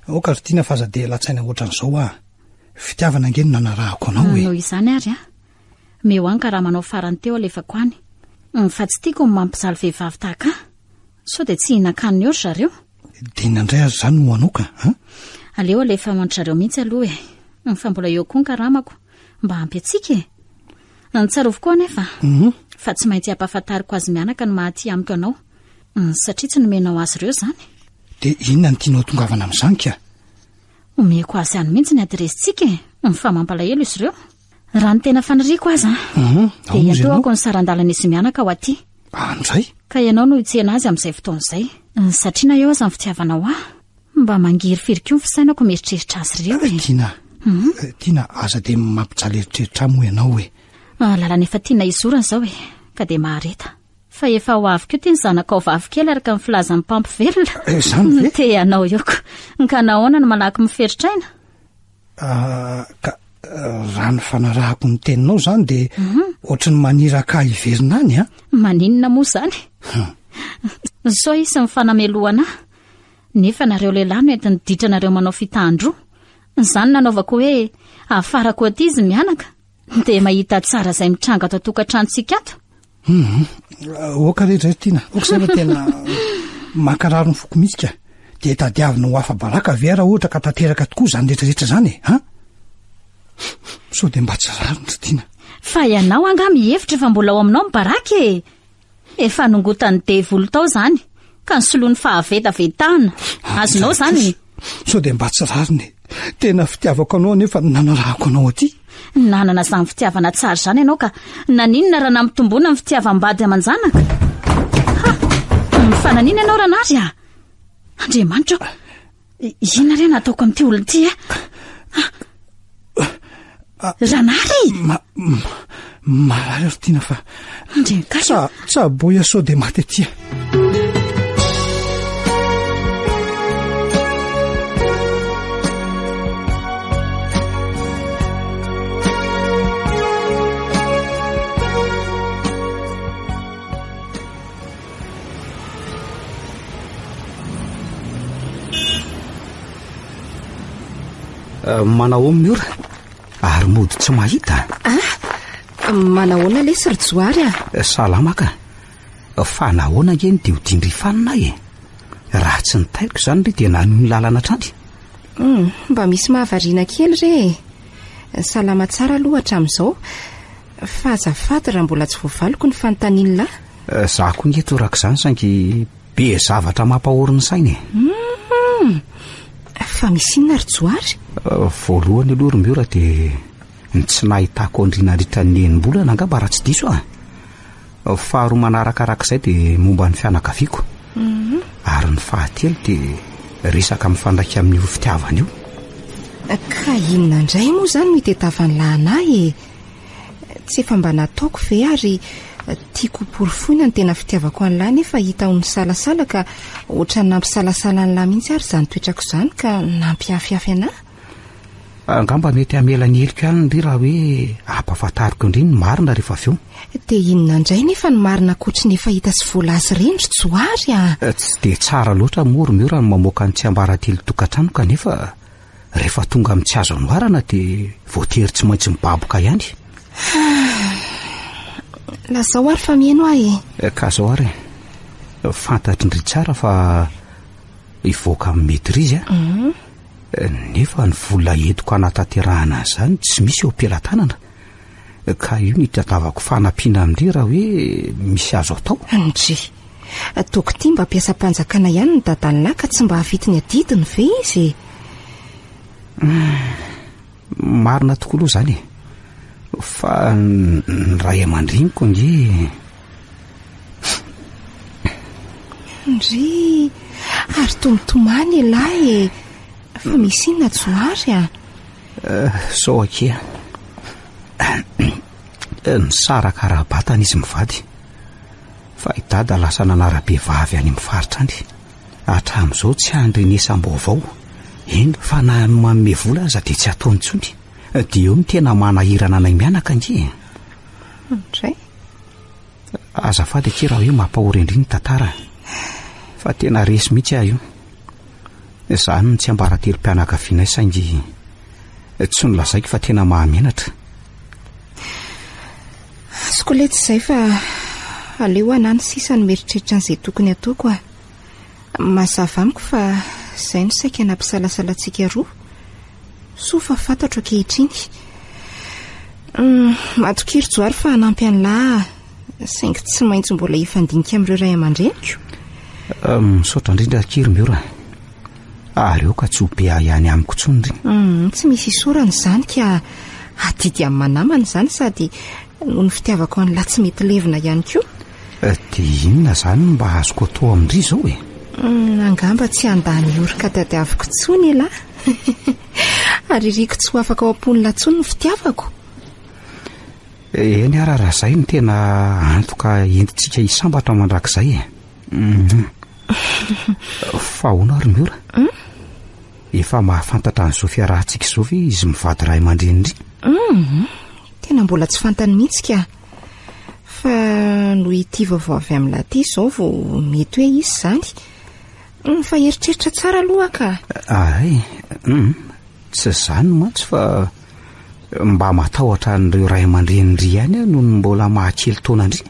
oka ry Tiana fa aza de latsaina ohatran'izao fitiavana angeny nanarahako anao no izany ary meo any ka raha manao farany teo alefako any fa tsy tiako ny mampizaly vehivavy tahaka so de tsy hinan-kaniny oatra zareo de inandray azy zany no anoka aleo alefa mandry zareo mihitsy aloha fa mbola eo koa ny karamako mba ampy atsika nitsarovo koa anefa fa tsy maintsy hampahafantariko azy mianaka no mahaty amiko anao satria tsy nomenao azy ireo zany de inona ny tianao tongavana amin'izany ka omeko azy any mihitsy ny adresitsika fa mampalahelo izy ireo raha ny tena faniriako azy de iatoako ny sarandalana izy mianaka ho aty andray ka ianao no hitsehana azy amin'izay fotoan'izay satria na eo azy amin'ny fitiavanao mba mangiry firiko ny fisainako mieritreritra azy ireo Tiana aza de mampijaly eritreritra mo ianao lalana efa tiana izorana zao ka de mahareta fa efa ho avy keo ty ny zanaka ao vavy kely araka ny filaza ny mpampi velona zany te ianao eoko ka nahoana no malaky miferitraina ka raha ny fanarahako ny teninao zany de ohatry ny maniraka iverina any maninona moa zany zao isy ny fanamelohana nefa nareo lehilahy no entiny ditranareo manao fitandro zany nanaovako hoe afarako aty izy mianaka de mahita tsara zay mitranga ato tokantranotsika ato oka rehetra Tiana oka zay fa tena mankararo ny foko mihitsy ka de tadiavina ho afa-baraka ve raha ohatra ka tanteraka tokoa zany rehetrarehetra zany so de mba tsy rariny Tiana fa ianao anga mihevitra fa mbola ao aminao mibaraky efa nongotany devolo tao zany ka nysoloany fahavetavetana azonao zany so de mba tsy rariny tena fitiavako anao nefa nanarahako anao aty nanana zany fitiavana tsara zany ianao ka naninona raha namitombona ny fitiavam-bady aman-janaka mifananina ianao raha nary Andriamanitra ina re nataoko amin'ity olona ty ranary marary ry Tiana fa tsaboya sao de maty aty manahoana ora ary mody tsy mahita manahoana lesy ry Joary salama ka fa nahoana ngeny de hodindrifanina raha tsy nitaiko zany re de nanony lalana trany mba misy mahavariana kely re salama tsara aloha hatramin'izao fa azafady raha mbola tsy voavaloko ny fanontaniana za koa ngeto raka izany saingy be zavatra mampahoriny sainy fa misy inona ry Joary voalohany aloha ry miora de ny tsy nahitako andrina ritra ny enim-bolana angamba raha tsy diso faharoa manarakarak'izay de momba ny fianakaviako ary ny fahatelo de resaka mifandraika amin'io fitiavana io ka inona indray moa zany no hitetavany lahanahy tsy efa mba nataoko ve ary tiako porofoina ny tena fitiavako an'lahy nefa hita ho ny salasala ka ohatrany nampisalasala ny lahy mihitsy ary zany toetrako zany ka nampiafiafy anahy angamba mety hamelany heliko ihany ry raha hoe ampahafantariko indriny ny marina rehefa avy eo de inona indray nefa ny marina kotriny efa hita sy voalazy reny ry Joary tsy de tsara loatra mory miora ny mamoaka ny tsy ambarately tokantrano kanefa rehefa tonga amin'ny tsy azo anoarana de voatery tsy maintsy mibaboka ihany lazao ary fa mihaino ahy ka zao ary fantatry ndry tsara fa ivoaka amin'ny mety ry izy nefa ny vola entiko anatanterahana zany tsy misy eo am-pelatanana ka io ny tadavako fanampiana amindre raha hoe misy azo atao. Ndry toko ty mba ampiasa-panjakana ihany ny dadalina ka tsy mba havitiny adidiny ve izy? Marina tokoa aloha zany fa ny ray aman-dreniko nge ndry ary tomitomany lahy fa misy inona Tsoary sao akea ny saraka raha-batana izy mivady fa idada lasa nanara-be vavy any amin'ny faritra any hatramin'izao tsy andrenesam-baovao eny fa na manome vola aza dia tsy ataony tsony dia eo ny tena manahirana anay mianaka nge. Ndray azafady ake raha hoe mampahorendriny tantara fa tena resy mihitsy aho io zany ny tsy ambaratelo-pianakavianay saingy tsy nolazaiko fa tena mahamenatra. Sokolety izay fa aleo anany sisa ny meritreritra an'izay tokony ataoko mazava amiko fa izay no saika nampisalasalatsika roa so fa fantatro ankehitriny matokiry Joary fa hanampy an'lahy saingy tsy maintsy mbola hifandinika amin'ireo ray aman-dreniko. Misaotra indrindra kiry miora ary eo ka tsy ho be ihany amiko tsony ry. Tsy misy isorana izany ka adidy amin'ny manamana izany sady noho ny fitiavako an'la tsy mety levina ihany koa. Dia inona zany mba azoko atao amindry izao angamba tsy andany ory ka tadiaviko tsony ela ary riko tsy ho afaka ao am-ponina tsony ny fitiavako. Eny ara raha izay ny tena antoka entintsika hisambatra mandrakizay fa hoana ary miora efa mahafantatra an'izao fiarahantsika izao ve izy mivady ray aman-drenindry? Tena mbola tsy fantany mihitsy ka fa no ity vaovao avy amin'la ty izao vao mety hoe izy zany fa eritreritra tsara aloha ka. Tsy zany mantsy fa mba matahotra an'ireo ray aman-drenindry ihany noho ny mbola mahakely taonandry.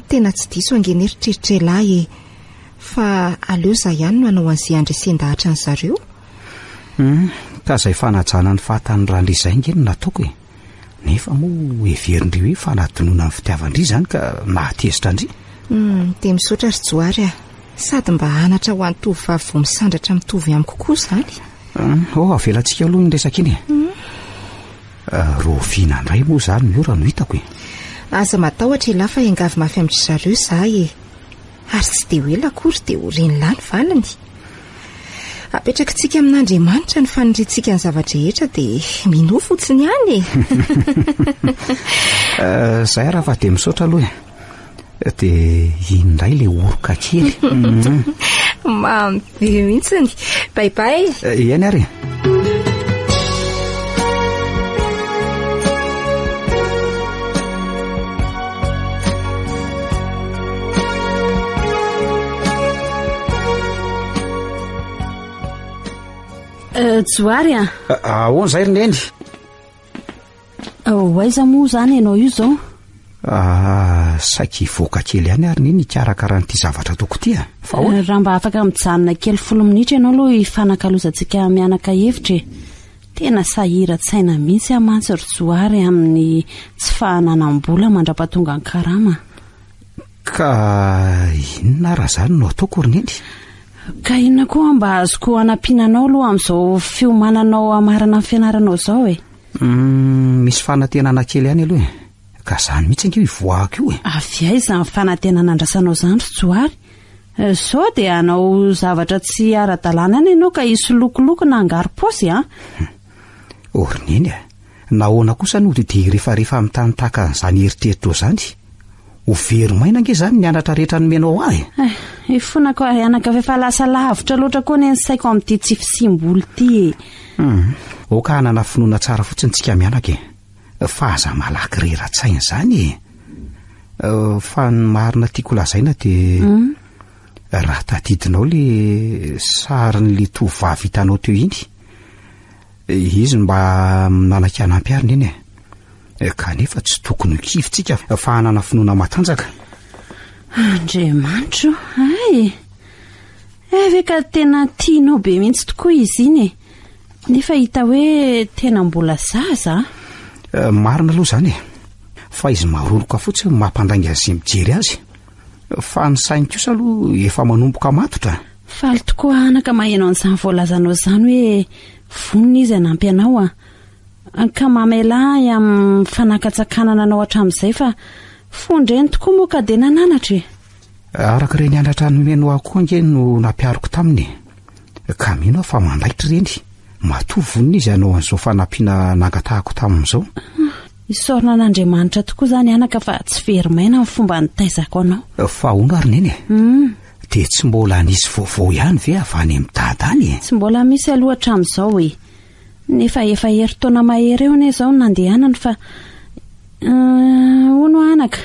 Tena tsy diso angeny eritreritra elahy fa aleo za ihany no anao an'izay andresen-dahatra ny zareo. Ka izay fanajana ny fahatany randry izay ngeny nataoko nefa moa heverindry hoe fanadinoana amin'ny fitiavandry zany ka nahatezitra andry. Dia misaotra ry Joary sady mba hanatra ho an'ny tovovavy vao misandratra mitovy amiko koa zany. Avelantsika aloha ny resaka iny roviana indray moa zany miora no hitako aza matahotra elahy fa engavy mafy amin'ry zareo zahay ary tsy dia ho ela akory dia ho reny lany valany. Apetrakantsika amin'Andriamanitra ny faniriantsika ny zavatra rehetra dia mino fotsiny ihany zay raha fa dia misaotra aloha dia indray le oroka kely mamy be mihitsiny. Baibay. Eny ary Joary ahoana izay ry neny? Aiza moa zany ianao io zao? Saika hivoaka kely ihany ary neny hikarakara n'ity zavatra toko ity fa raha mba afaka mijanona kely 10 minitra ianao aloha hifanankalozantsika mianaka hevitra tena sahiran-tsaina mihitsy amantsy ry Joary amin'ny tsy fahananam-bola mandrapatonga ny karama. Ka inona raha zany no ataoko ry neny? Ka inona koa mba azoko hanampinanao aloha amin'izao fiomananao amarana amin'ny fianaranao izao misy fanantenana kely ihany aloha ka zany mihitsy ange hivoahako io avy aiza ny fanantenana andrasanao zany ry Joary? Sao dia hanao zavatra tsy ara-dalàna any ianao ka hisy lokoloko na angaro-paosy ry neny nahoana kosa no dia rehefa amin'ny tany tahaka an'izany eritreritra zany ho veromaina ange zany nianatra rehetra nomenao ahy ifonako ianaka efa lasa lavitra loatra koa ny saiko amin'ity tsy fisimboly ity ka hanana finoana tsara fotsiny tsika mianaka fa aza malaky reratsaina zany fa ny marina tiako lazaina dia raha tadidinao le sarin'le tovavy hitanao teo iny izy mba minanaka anampy ary neny kanefa tsy tokony ho kivitsika fa hanana finoana matanjaka. Andriamanitro ve ka tena tianao be mihitsy tokoa izy iny nefa hita hoe tena mbola zaza. Marina aloha zany fa izy maroloka fotsiny mampandangy azy mijery azy fa ny sainy kosa aloha efa manomboka matotra. Faly tokoa anaka maheno an'izany voalazanao zany hoe vonina izy anampy anao ka mamelahy amin'ny fanakatsakana anao hatramin'izay fa fondreny tokoa moa ka dia nananatra. Araka ireny andratra nomeno akoa nge no nampiariko taminy ka mino fa mandaitra ireny matoa vonina izy anao an'izao fanampiana nangatahako tamin'izao. Isaorina an'Andriamanitra tokoa zany anaka fa tsy verimaina ny fomba nitaizako anao. Fa hono ary neny dia tsy mbola nisy vaovao ihany ve avy any amin'ny dada any? Tsy mbola misy aloha hatramin'izao nefa efa herintaona mahery eo anie izao nandehanany fa hono anaka.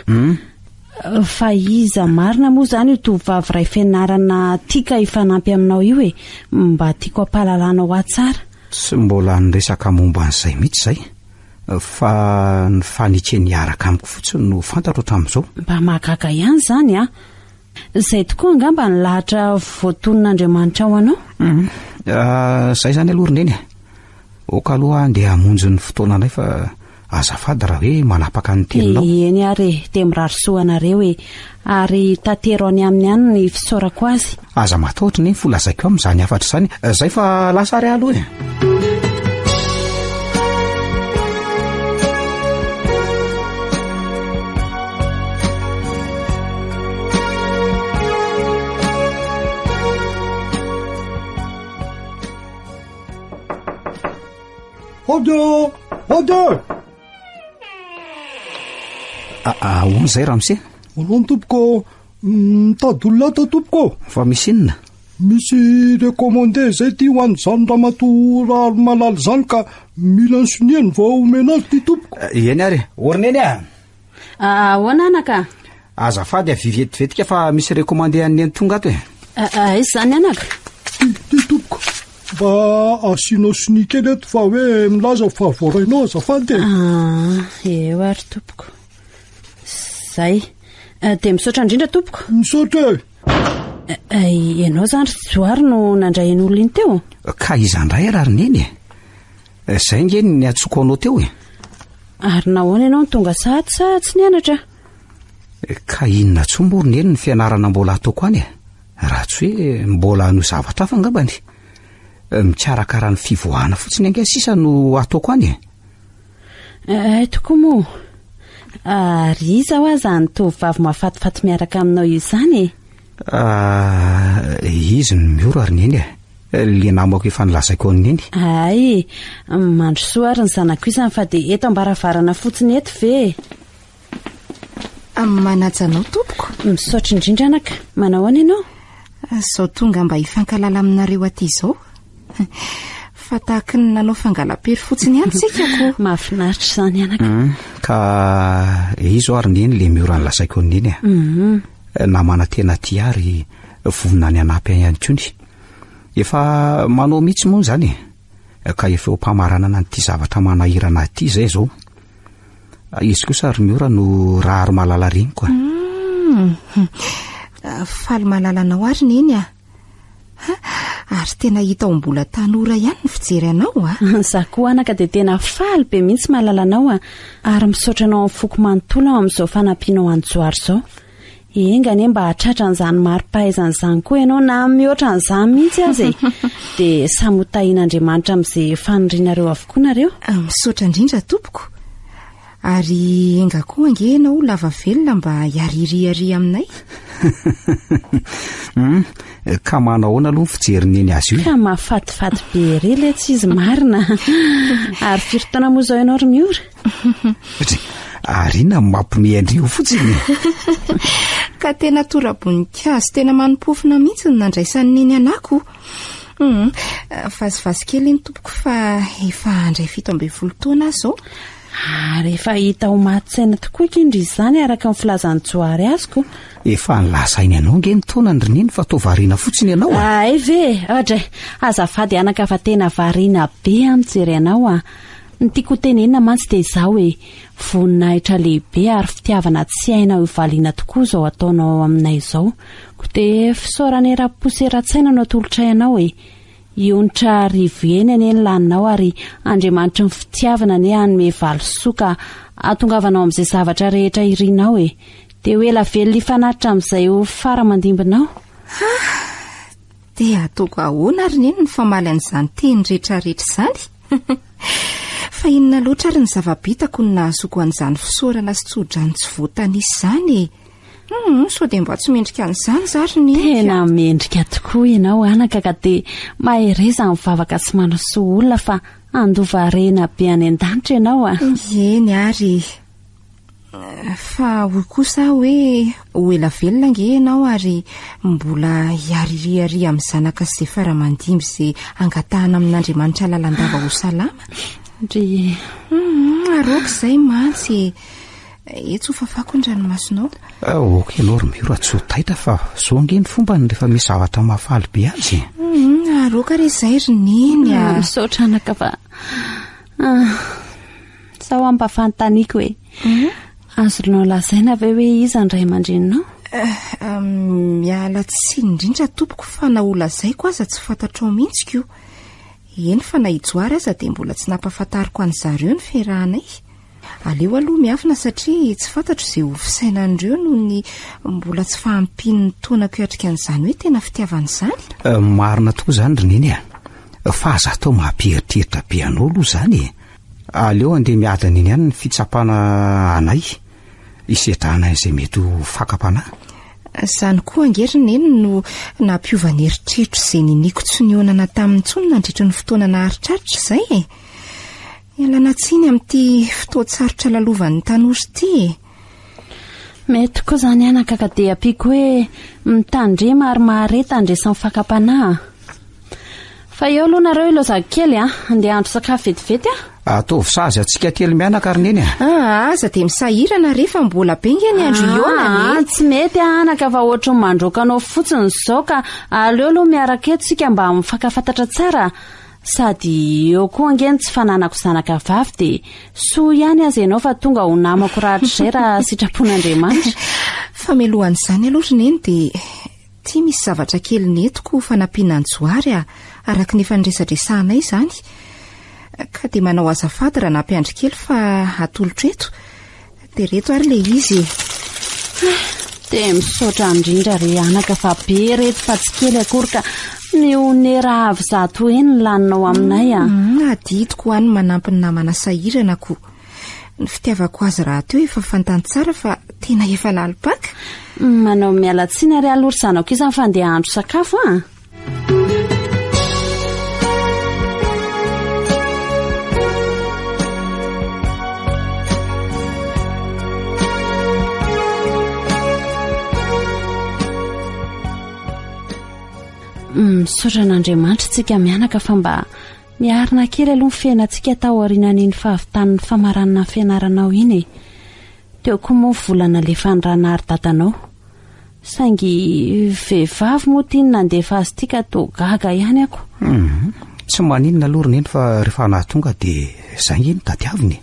Fa iza marina moa zany io tovovavy iray fianarana tiaka hifanampy aminao io mba tiako hampalalana ho tsara. Tsy mbola niresaka momba an'izay mihitsy izay fa ny fanitse niaraka amiko fotsiny no fantatro hatramin'izao. Mba mahagaga ihany zany izay tokoa angamba ny lahatra voatonon'Andriamanitra ao anao. Izay zany aloha roneny oka aloha dia hamonjy ny fotoananay fa azafady raha hoe manapaka ny teninao. Eny ary dia mirarisoanareo ary tatero any amin'ny any ny fisaorako azy. Aza matahotra ny folazaiko amin'izany afatra izany izay fa lasa ary aloha Ode! Hono izay Ramose? Hono tompoko, mitady olona ato tompoko. Fa misy inona? Misy rekomande izay ty ho an'izany ramatoa rary malala zany ka mila ny soniany vao omena azy ty tompoko. Eny ary, orineny Ahoana anaka? Azafady avivetivetika fa misy rekomande an'ny tonga ato Izy zany anaka? Ty tompoko. Mba asianao soni kely eto fa hoe milaza fa voarainao azafady. Eo ary tompoko. Zay. Dia misaotra indrindra tompoko. Misaotra ianao zany zoary no nandray n'olona iny teo? Ka izandray rary neny izay nge ny atsoko anao teo Ary nahoana ianao ny tonga sahady sa tsy nianatra? Ka inona tsomboro neny ny fianarana mbola ataoko any raha tsy hoe mbola no zavatra hafa angambany. Mikarakara ny fivoahana fotsiny ange sisa no ataoko any tokoa moa. Ary iza ho aza ny tovovavy mahafatifaty miaraka aminao io zany izy ny mioro ary neny le namako efa nilazaiko aniny. Ay, mandrosoa ary ny zanako izany fa dia eto ambaravarana fotsiny eto ve. Manajanao tompoko? Misaotra indrindra anaka. Manao any ianao? Zao tonga mba hifankalala aminareo aty izao. Fa tahaka ny nanao fangalam-pery fotsiny ihany sikako. Mahafinaritra izany anaka. Ka izo ary neny le miora nilazaiko aniny namana tena ty ary vonina ny anampy ihany kony. Efa manao mihitsy moa zany ka efa eo mpamaranana n'ity zavatra manahirana ity izay zao. Izy kosa ary miora no raha ary malala reny koa. Faly malalanao ary neny ary tena hita ao mbola tanora ihany ny fijery anao Za koa anaka dia tena faly be mihitsy malalanao ary misaotra anao amin'ny foko manontolo ao amin'izao fanampianao anjoary izao. Engane mba hatratra an'izany mari-pahaizan'izany koa ianao na mihoatra an'izany mihitsy azy dia samy hotahian'Andriamanitra amin'izay fanirianareo avokoa nareo. Misaotra indrindra tompoko. Ary enga koa angenao lava velona mba hiaririary aminay. Ka manahoana aloha ny fijerineny azy io? Ka mahafatifaty be rely tsy izy marina. Ary firy-taona moa izao ianao ry miora? Ary inona mampimeandrio fotsiny? Ka tena tora-boninkazo tena manompofina mihitsy ny nandraisan'ny neny anako. Vazivazy kely ny tompoko fa efa handray 17 taona zao. Ary efa hita ho maty-tsaina tokoa kindry izany araka ny filazan'ny joary azoko. Efa nilazainy ianao nge ny taona ny rineny fa toa variana fotsiny ianao Ay ve, adray, azafady anaka fa tena variana be amin'jery anao Ny tiako tenenina mantsy dia izao hoe voninahitra lehibe ary fitiavana tsy aina ho valiana tokoa izao ataonao aminay izao. Ko dia fisaorana era-po sy era-tsaina no atolotra ianao ionitra rivoeny ane ny laninao ary Andriamanitra ny fitiavana ne anome valosoka atongavanao amin'izay zavatra rehetra irinao dia hoe lavely fanatitra amin'izay ho fara-mandimbinao. Dia ataoko ahoana ary neny ny famaly an'izany teny rehetrarehetra izany? Fa inona loatra ary ny zava-bitako ny nahazoko an'izany fisaorana sy tsodrano tsy voatanisa izany so dia mba tsy mendrika an'izany zary ny tena mendrika tokoa ianao anaka ka dia mahereza mivavaka sy manasoa olona fa andova rena be any an-danitra ianao eny ary fa hoy kosa hoe ho ela velona nge ianao ary mbola hiaririary amin'ny zanaka sy izay fara-mandimby izay angatahana amin'Andriamanitra lalandava ho salama ry aroka izay mantsy etso fafako ny ranomasonao. Ok ianao Romeo tsy ho taitra fa zao nge ny fombany rehefa misy zavatra mahafaly be azy. Aroka ry izay ry neny misaotra anaka fa sao ampafantaniako hoe azonao lazaina ve hoe iza ny ray aman-dreninao? Miala tsy indrindra tompoko fa na ho lazaiko aza tsy fantatrao mihitsy eny fa na hijoary aza dia mbola tsy nampafantariko an'zareo ny fiarahanay. Aleo aloha miafina satria tsy fantatro izay ho fisainan'ireo noho ny mbola tsy fahampian'ny taonako hiatrika an'izany hoe tena fitiavan'izany. Marina tokoa izany ry neny fa aza tao mampiheritreritra be anao aloha izany. Aleo andeha miadana iny ihany ny fitsapana anay isedrana izay mety ho fakam-panahy. Izany koa angery neny no nampiovany eritreritro izay niniko tsy nionana tamin'ny ntsony nandritra ny fotoana naharitraritra izay Ialana tsiny amin'ity fotoan-tsarotra lalovan'ny tanora ity mety koa izany anaka ka dia ampiako hoe mitandrema ary mahareta andresan'ny fakam-panahy. Fa eo aloha nareo ilo zavokely andeha andro sakafo vetivety ataovy sazy atsika kely mianaka ary neny aza dia misahirana rehefa mbola benga ny andro iona tsy mety anaka fa ohatry ny mandrokanao fotsiny izao ka aleo aloha miaraka eto sika mba mifankafantatra tsara sady eo koa angeny tsy fananako zanaka vavy dia soa ihany aza ianao fa tonga ho namako rahatr'izay raha sitrapon'Andriamanitra. Fa mialohan'izany aloha ry neny dia tia misy zavatra kely netiko fanampiana ny joary araka ny efa niresadresahanay izany ka dia manao azafady raha nampiandry kely fa atolotra eto dia reto ary ilay izy dia misaotra indrindra ry anaka fa be reto fa tsy kely akory ka mionera avy zato eny laninao aminay adidiko any manampy ny namana sahirana koa ny fitiavako azy raha teo efa fantany tsara fa tena efa lalipaka. Manao mialatsiny ary alory zanako izany fa andeha andro sakafo misaotra n'Andriamanitra tsika mianaka fa mba miarina kely aloha ny fiainantsika tao aorianan'iny fahavitan'ny famaranana fianaranao iny teo koa moa volana lefa ny ranary dadanao saingy vehivavy moa tiany nandefa azy ity ka toa gaga ihany ako. Tsy maninona aloha ry neny fa rehefa nahatonga dia izay eny tadiaviny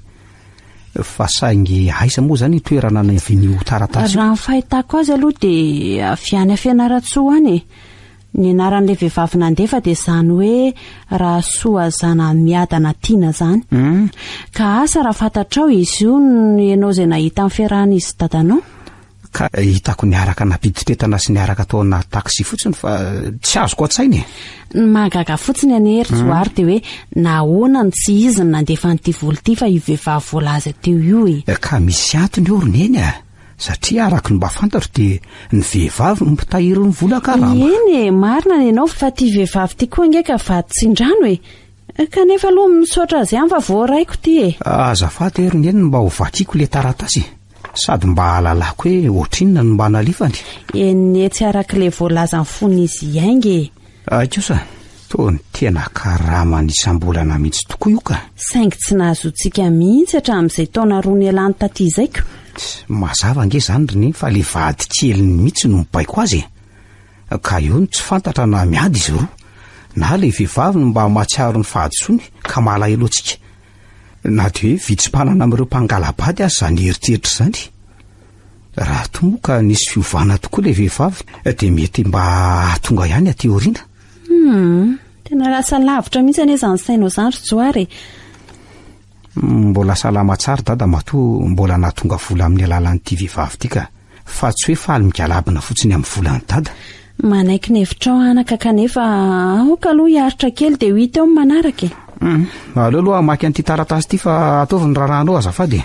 fa saingy aiza moa izany toerana navin'io taratasy. Raha ny fahitako azy aloha dia avy any Fianaratsoa any ny anaran'ilay vehivavy nandefa dia izany hoe Rasoa zana miadana tiana izany ka asa raha fantatrao izy io ianao izay nahita amin'ny fiarahan'izy dadanao ka hitako niaraka napiditretana sy niaraka tao anaty taksi fotsiny fa tsy azoko an-tsainy mahagaga fotsiny anery joary dia hoe nahoana ny tsy izy ny nandefa n'ity vola ity fa io vehivavy voalaza teo io ka misy antony eo ry neny satria araka ny mba fantatro dia ny vehivavy mitahiry ny vola karama. Eny marina ny ianao fa ity vehivavy ity koa nge ka vaditsindrano kanefa aloha misaotra azy ihany fa voaraiko ity azafady ry neny mba ho vakiako le taratasy sady mba hahalalako hoe ohatrinona no mba nalifany eny tsy arak'ilay voalaza ny fon'izy iaingy kosa toa ny tena karama nisambolana mihitsy tokoa io ka saingy tsy nahazontsika mihitsy hatramin'izay taona roa ny elany taty izaiko. Mazava nge izany ry neny fa le vady kely mihitsy no mibaiko azy ka eo no tsy fantatra na miady izy roa na le vehivavy no mba mahatsiaro ny fahadisony ka malahelo antsika na dia hoe vitsim-panana amin'ireo mpangalabady azy izany heritreritra izany raha toa moa ka nisy fiovana tokoa le vehivavy dia mety mba hahatonga ihany aty aoriana. tena lasa lavitra mihitsy ane izany sainao izany ry Joary. Mbola salama tsara dada matoa mbola nahatonga vola amin'ny alalan'ity vehivavy ity ka fa tsy hoe faly migalabina fotsiny amin'ny volany dada. Manaiky ny hevitra ao anaka kanefa aoka aloha hiaritra kely dia ho hita eo amin'ny manaraka e. Aleo aloha maki an'ity taratasy ity fa ataovy ny raharanao azafady.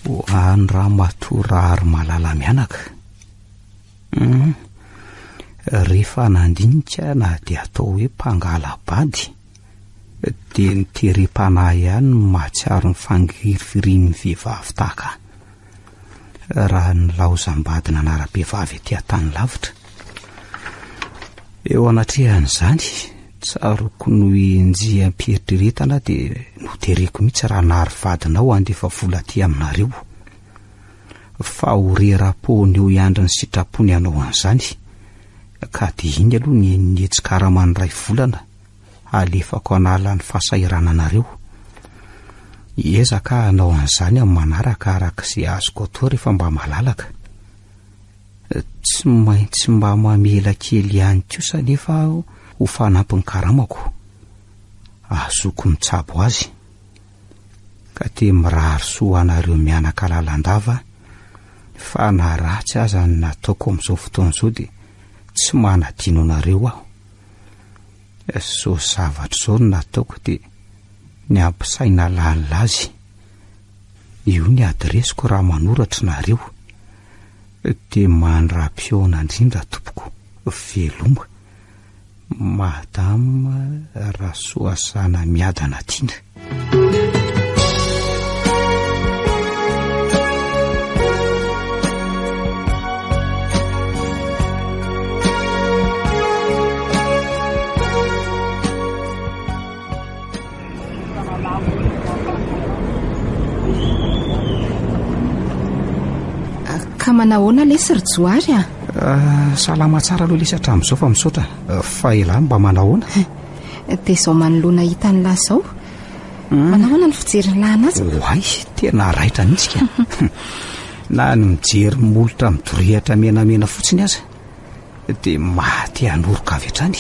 Ho any ramatoa rary malala mianaka. Rehefa nandinika na dia atao hoe mpangalabady dia niterem-panahy ihany mahatsiaro ny fangirifirian'ny vehivavy tahaka. Raha ny laozam-badina anara-behivavy etỳ an-tany lavitra. Eo anatrehan'izany tsaroko no enjiam-pieritreretana dia notereko mihitsy raha nary vadinao andefa vola aty aminareo. Fa horera-pony eo iandry ny sitrapony anao an'izany. Ka dia iny aloha ny nihetsikaraman'ny ray volana alefako anala ny fahasahirananareo. Ezaka anao an'izany amin'ny manaraka arak'izay azoko atao rehefa mba malalaka. Tsy maintsy mba mamela kely ihany kosa nefa ho fanampin'ny karamako. Azoko mitsabo azy. Ka te mirary soa anareo mianaka lalandava fa na ratsy aza ny nataoko amin'izao fotoana izao dia tsy manadino anareo aho. So zavatra izao no nataoko dia ny ampisaina lalazy. Io ny adresiko raha manoratra nareo. Dia mandra-piona indrindra tompoko. Veloma. Madame Rasoasana Miadana Tiana. Ka manahoana lesy ry Joary a? Salama tsara aloha lesy hatramin'izao fa misaotra. Fa ela mba manahoana? Dia izao manoloana hita ny lahy izao. Manahoana ny fijery lanazy? Oay, tena raitra mihitsy ka. Na ny mijery molotra midorehatra menamena fotsiny aza dia maty hanoroka avy hatrany.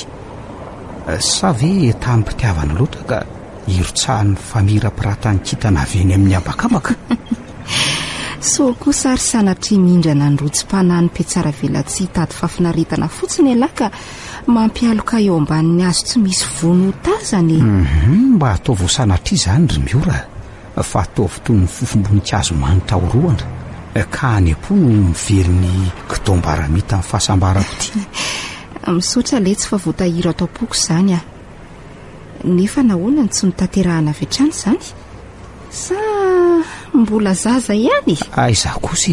Sa ve tampitiavana loatra ka irotsahan'ny famira-piratany kitana avy eny amin'ny abakamaka. So koa sary sanatria mindrana ny rotsym-panahy Petsara Velatsy tady fafinaritana fotsiny elahy ka mampialoka eo ambanin'ny azo tsy misy vono tazany. Mba ataovy sanatria izany ry miora fa ataovy toy ny fofom-boninkazo manitra horoana ka any am-po no miveriny kitombaramita amin'ny fahasambarako ity. Misaotra letsy fa voatahiro atao am-poko izany a. Nefa nahoana ny tsy notanterahana avy hatrany izany? Sa mbola zaza ihany? Aiza kosa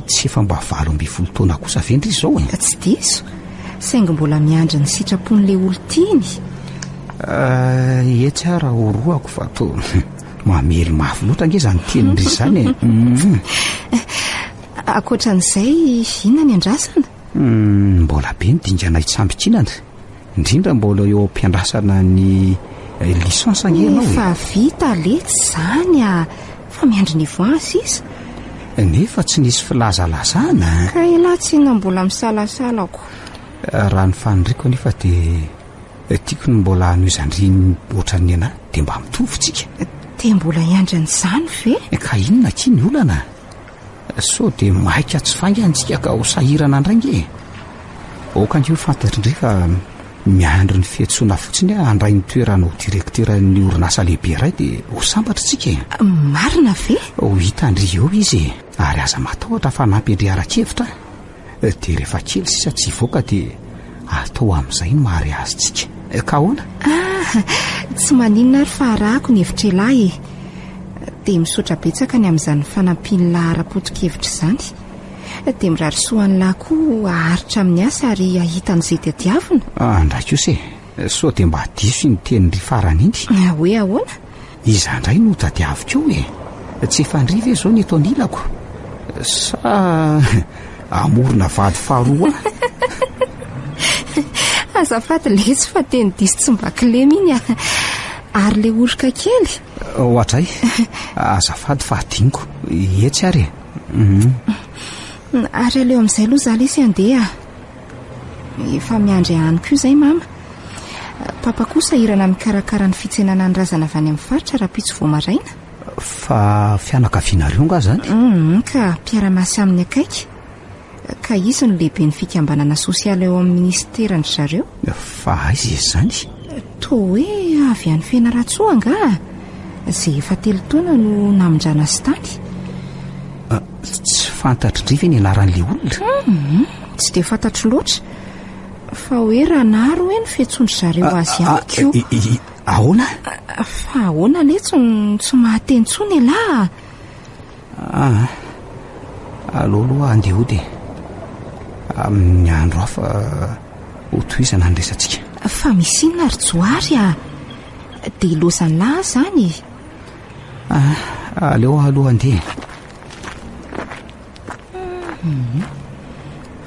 tsy efa mba 12 taona kosa vendry izao e. Tsy diso, saingy mbola miandry ny sitrapon'ilay olon-tiany. Tsara horoako fa to mamely mafy loatra nge izany tenindry izany e. Ankoatran'izay inona ny andrasana? Mbola be ny dingana itsambikinana. Indrindra mbola eo am-piandrasana ny lisansa nge ianao e. Fa vita letsy izany a. Fa miandry ny voasy izy. Nefa tsy nisy filazalazana. Ka elahy tsy na mbola misalasalako. Raha ny faniriako anefa dia tiako ny mbola hanoizandriny ohatran'ny anahy dia mba mitovitsika. Dia mbola hiandry an'izany ve? Ka inona ky ny olana? So dia maika tsy fangantsika ka ho sahirana indrange. Okange ho fantatra indray fa miandry ny fihetsoana fotsiny handray ny toerana ho direkteran'ny orinasa lehibe iray dia ho sambatra tsika. Marina ve? Ho hitandry eo izy ary aza matahotra fa nampendry arakevitra. Dia rehefa kely sisa tsy voaka dia atao amin'izay no mahary azy tsika. Ka hoana? Tsy maninona ary fa arahako ny hevitra elahy e. Dia misaotra betsaka ny amin'izany fanampiny lahy ara-potokevitra izany. Dia mirary soan'ny lahy koa aharitra amin'ny asa ary ahitan'izay tadiavina. Andray kosa so dia mba diso ny tenyry farany iny. Hoe ahoana? Iza indray no tadiaviko e. Tsy fandriva izao ny eto anilako. Sa amorona vady faharoa. Azafady lesy fa teny diso tsy mba kilemy iny a. Ary le orika kely. Ohatray. Azafady fa adiniko. Etsy ary. Ary aleo amin'izay aloha za lesy andeha. efa miandry ihany koa izay mama. Papa kosa irana mikarakara ny fitsenana ny razana avy any amin'ny faritra raha pitso voamaraina. Fa fianakavianareo nga zany? Ka mpiara-masy amin'ny akaiky. Ka izy no lehibe ny fikambanana sosialy eo amin'ny ministerany zareo. Fa aizy izy zany? Toa hoe avy any Fianaratsoa nga. Izay efa 3 taona no namonjana sy tany. Tsy fantatro ndriva ny anaran'ilay olona? Tsy dia fantatro loatra. Fa hoe raha naro hoe ny fiantsondry zareo azy ihany koa. Ahoana? Fa ahoana letso tsy mahateny intsony elahy. Aloaloha andeha ody. Amin'ny andro hafa ho tohizana ny resantsika. Fa misy inona ry Joary dia lozany lahy zany. Aleo aloha andeha.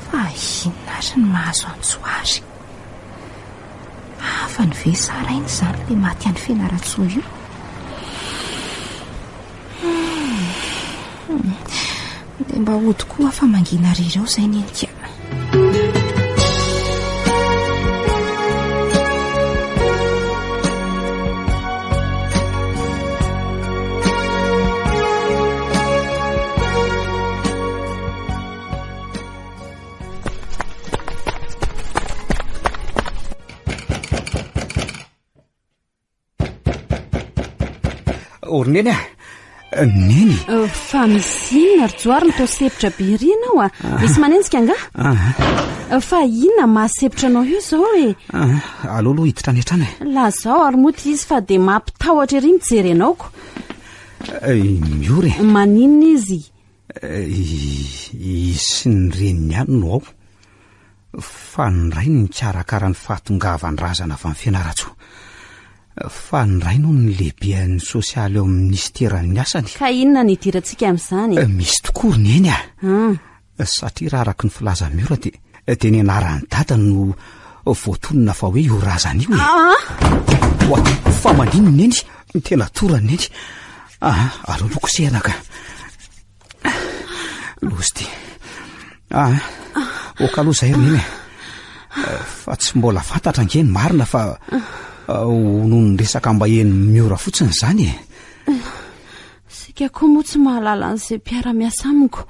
Fa inona ary ny mahazo any Joary. Fa ny vesarainy zany le maty any Fianaratsoa io. Dia mba hody koa fa mangina rireo izay nenika. Orneny neny. Fa misy inona ry Joary no tosepitra be rina ao misy manenjika nga? Fa inona mahasepitra anao io zao e? Aloaloha hiditra any hatrany. Lazao ary moa izy fa dia mampitahotra ery mijery anaoko. Miory. Maninona izy? Isy ny reniny ihany no ao. Fa ny ray ny karakara ny fahatongavany razana avy amin'ny Fianaratsoa. Fa ny ray no ny lehibean'ny sosialy eo amin'ny ministeran'ny asany. Ka inona ny idirantsika amin'izany? Misy tokoa neny satria raha araky ny filazan'ny Miora dia ny anaran'ny dada no voatonona fa hoe io razana io e. Fa manino neny tena torany neny. Aloha kosehana ka. Lozy oka aloha zay neny. Fa tsy mbola fantatra angeny marina fa noho ny resaka mba heny Miora fotsiny zany e. Sika koa moa tsy mahalala an'izay mpiara-miasa amiko.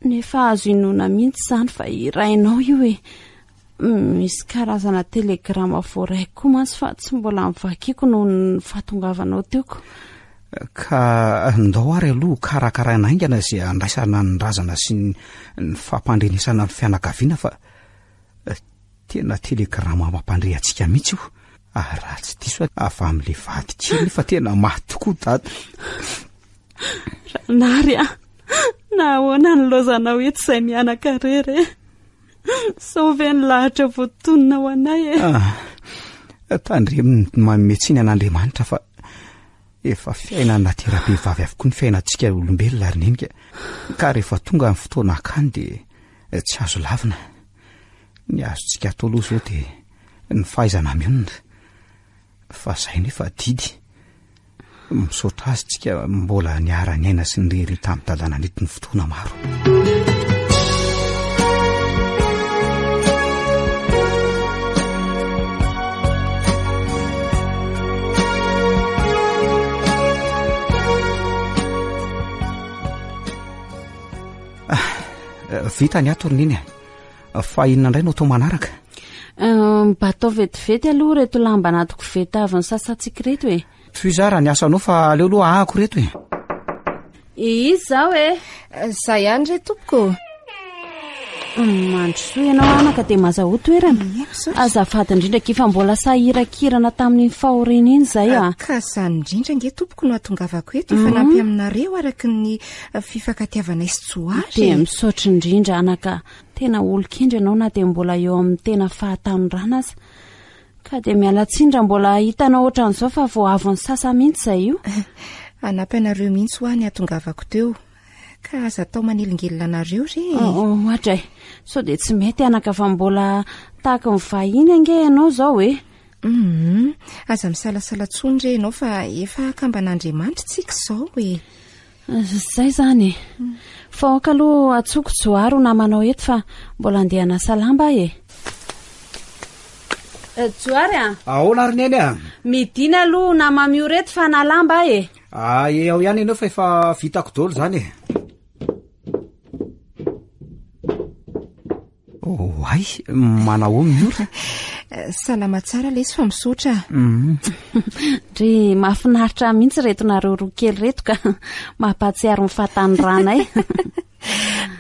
Nefa azo inona mihitsy zany fa irainao io e. Misy karazana telegrama voaraiko koa mantsy fa tsy mbola mivakiako noho ny fahatongavanao teoko. Ka ndao ary aloha karakaraina aingana izay andraisana ny razana sy ny fampandrenesana ny fianakaviana fa tena telegrama mampandre antsika mihitsy io. Raha tsy diso avy amin'ilay vady kely fa tena maty tokoa dada. Ranary nahoana ny lozanao eto izay mianaka rery. Sao ve ny lahatra voatonona ho anay e. Tandreminy mametsiny an'Andriamanitra fa efa fiaina naterabe vavy avokoa ny fiainantsika olombelona ary nenika. Ka rehefa tonga ny fotoana akany dia tsy azo lavina. Ny azontsika atao aloha zao dia ny fahaizana mionona. Fa izay nefa didy. Misaotra azy tsika mbola niara-ny aina sy ny rery tamin'ny dalàna nety ny fotoana maro. Vita ny ato roniny fa inona indray no atao manaraka? Mba atao vetivety aloha reto lamba anatoko veta avy ny sasantsika reto e. Toy izao raha ny asanao fa aleo aloha ahako reto e. Izy zao e. Za ihany re tompoko. Mandrosoa ianao anaka dia mazaho toerana. Azafady indrindra kifa mbola sahirakirana tamin'ny fahoriana iny zay Ka izany indrindra nge tompoko no atongavako eto efa nampy aminareo araky ny fifankatiavanay sy Joary. Dia misaotra indrindra anaka. Tena olon-kendry ianao na dia mbola eo amin'ny tena fahatanorana aza. Ka dia mialatsindra mbola hitanao ohatran'izao fa vao avy ny sasa mihitsy zay io. Anampy anareo mihitsy ho any atongavako teo. Ka aza atao manelingelina anareo re. Ohatra e. So dia tsy mety anaka fa mbola tahaka ny vahiny ange ianao zao e. Aza misalasala tsony re ianao fa efa akamban'Andriamanitra tsika izao e. Zay zany e. Fa aloha atsoko Joary ho namanao eto fa mbola andeha hanasa lamba e. Joary ahoana ary neny a midina aloha na mamio reto fa nalamba e ao ihany ianao fa efa vitako dolo zany e ay manao miora salama tsara le izy fa misotra ry mahafinaritra mihitsy reto nareo roa kely reto ka mampahatsiaro mifatany ranay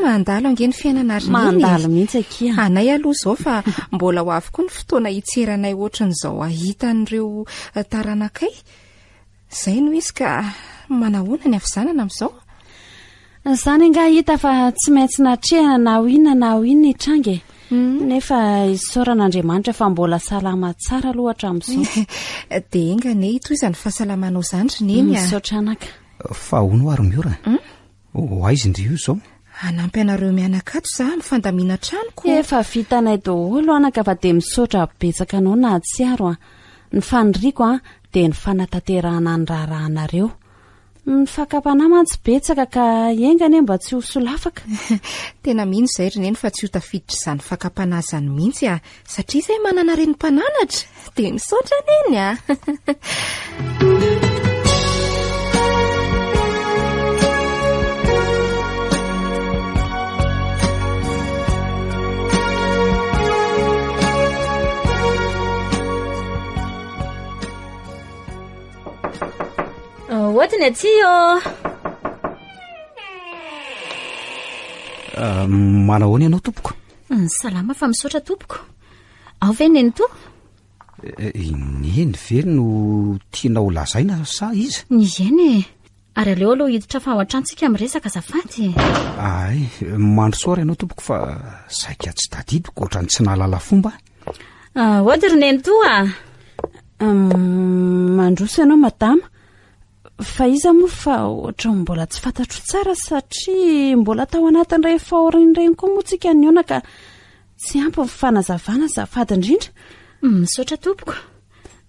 mandalo angeny fiainana ary mandalo mihitsy akia anay aloha zao fa mbola ho avy koa ny fotoana hitseranay ohatran'izao ahitan'ireo taranakay zay no izy ka manahoana ny avizanana amin'izao zany nga hita fa tsy maintsy natrehana na ho inona itrange nefa isaoran'Andriamanitra fa mbola salama tsara aloha hatramin'izao dia engane itoy izany fahasalamanao zandry neny misaotranaka fa hono ary miora aizy ndry io zao anampy anareo mianakato za mifandamina tranoko efa vitanay daholo anaka fa dia misaotra betsaka anao na hatsiaro ny faniriako dia ny fanatanterahana ny raharahanareo ny fakapanahy mantsy betsaka ka engane mba tsy ho solafaka tena mino izay ry neny fa tsy ho tafiditra izany fakapanahy zany mihitsy satria izay manana reny mpananatra dia misaotra neny ohatiny atsio manahoana ianao tompoko salama fa misaotra tompoko ao ve neny to neny very no tianao lazaina sa izy eny ary aleo aloha hiditra fa ao an-trantsika miresaka azafady ay mandrosoary ianao tompoko fa saika tsy tadidiko ohatrany tsy nahalala fomba ohatra ry neny to mandroso ianao madama fa iza moa fa ohatra mbola tsy fantatro tsara satria mbola tao anatin'ireny fahorin'ireny koa moa tsika ny ona ka tsy ampy ny fanazavana zafady indrindra misaotra tompoko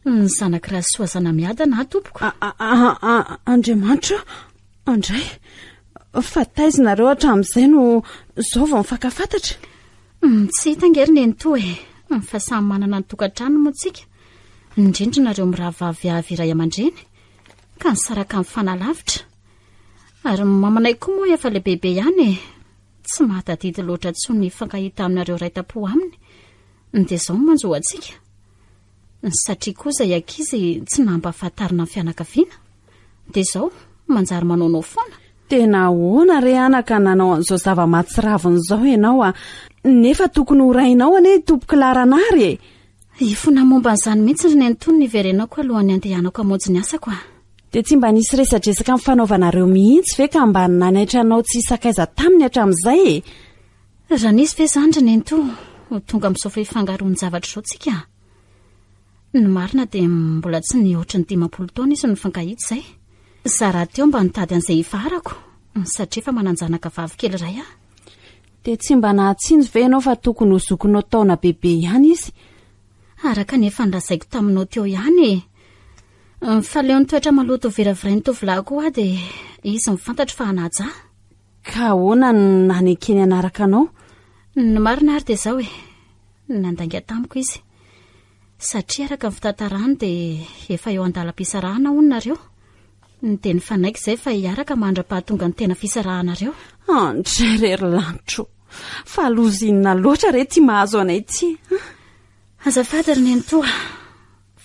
ny zanakiraha soazana miadana tompoko Andriamanitra andray fa taizynareo hatramin'izay no zao vao mifankafantatra tsy hitangery neny to fa samy manana ny tokantrano moa tsika indrindra nareo mirahavavy avy iray aman-dreny ka nisaraka amin'ny fanalavitra ary mamanay koa moa efa lehibehibe ihany tsy mahatadidy loatra tsoa ny fankahita aminareo raita-po aminy dia izao manjoa antsika satria koa izay ankizy tsy nampahafantarina ny fianakaviana dia izao manjary manaonao foana tena ahoana re anaka nanao an'izao zava-matsiraviny ianao nefa tokony horainao ane tompoky laranary ifona momba n'izany mihitsy ry neny tony niverenako alohan'ny andehanako hamonjy ny asako dia tsy mba nisy resadresaka amin'ny fanaovanareo mihitsy ve ka mba nanaitranao tsy sakaiza taminy hatramin'izay raha nisy ve zany ry neny to tonga amin'izao fa hifangaroany zavatra izao tsika ny marina dia mbola tsy ny ohatry ny 10 taona izy no fankahita izay za raha teo mba nitady an'izay hifarako satria fa mananjanaka vavikely iray dia tsy mba nahatsinjo ve ianao fa tokony ho zokinao taona bebe ihany izy araka nefa nrazaiko taminao teo ihany fa leo nitoetra maloto viraviray ny tovolahy koa dia izy mifantatra fa hanaja ka ahoana nanekeny anaraka anao ny marina ary dia izao nandanga tamiko izy satria araka ny fitantarany dia efa eo andalam-pisarahana hononareo dia ny fanaiko izay fa hiaraka mandra-pahatonga ny tena fisarahanareo andray rery lanitro fa lozinina loatra re ty mahazo anay ty azafady ry neny toa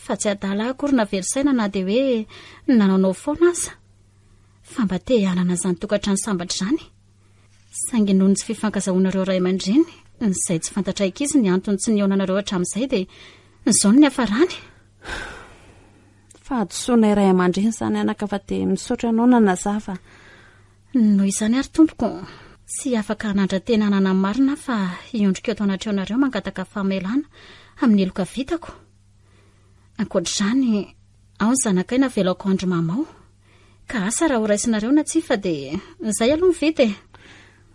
fa tsy adala akory na verisaina na dia hoe nanaonao foana aza fa mba te hanana izany tokantrano sambatra izany saingy noho ny tsy fifankazahoanareo ray aman-dreny izay tsy fantatra ankizy ny antony tsy nionanareo hatramin'izay dia izao ny hafarany fa adosoanay ray aman-dreny izany anaka fa dia misaotra anao nanazava noho izany ary tompoko tsy afaka hanandra-tenanana ny marina fa iondrika eto anatreonareo mangataka fahamelana amin'ny eloka vitako ankoatr'izany ao ny zanakay navelako andro mamao ka asa raha ho raisinareo na tsy fa dia izay aloha mivity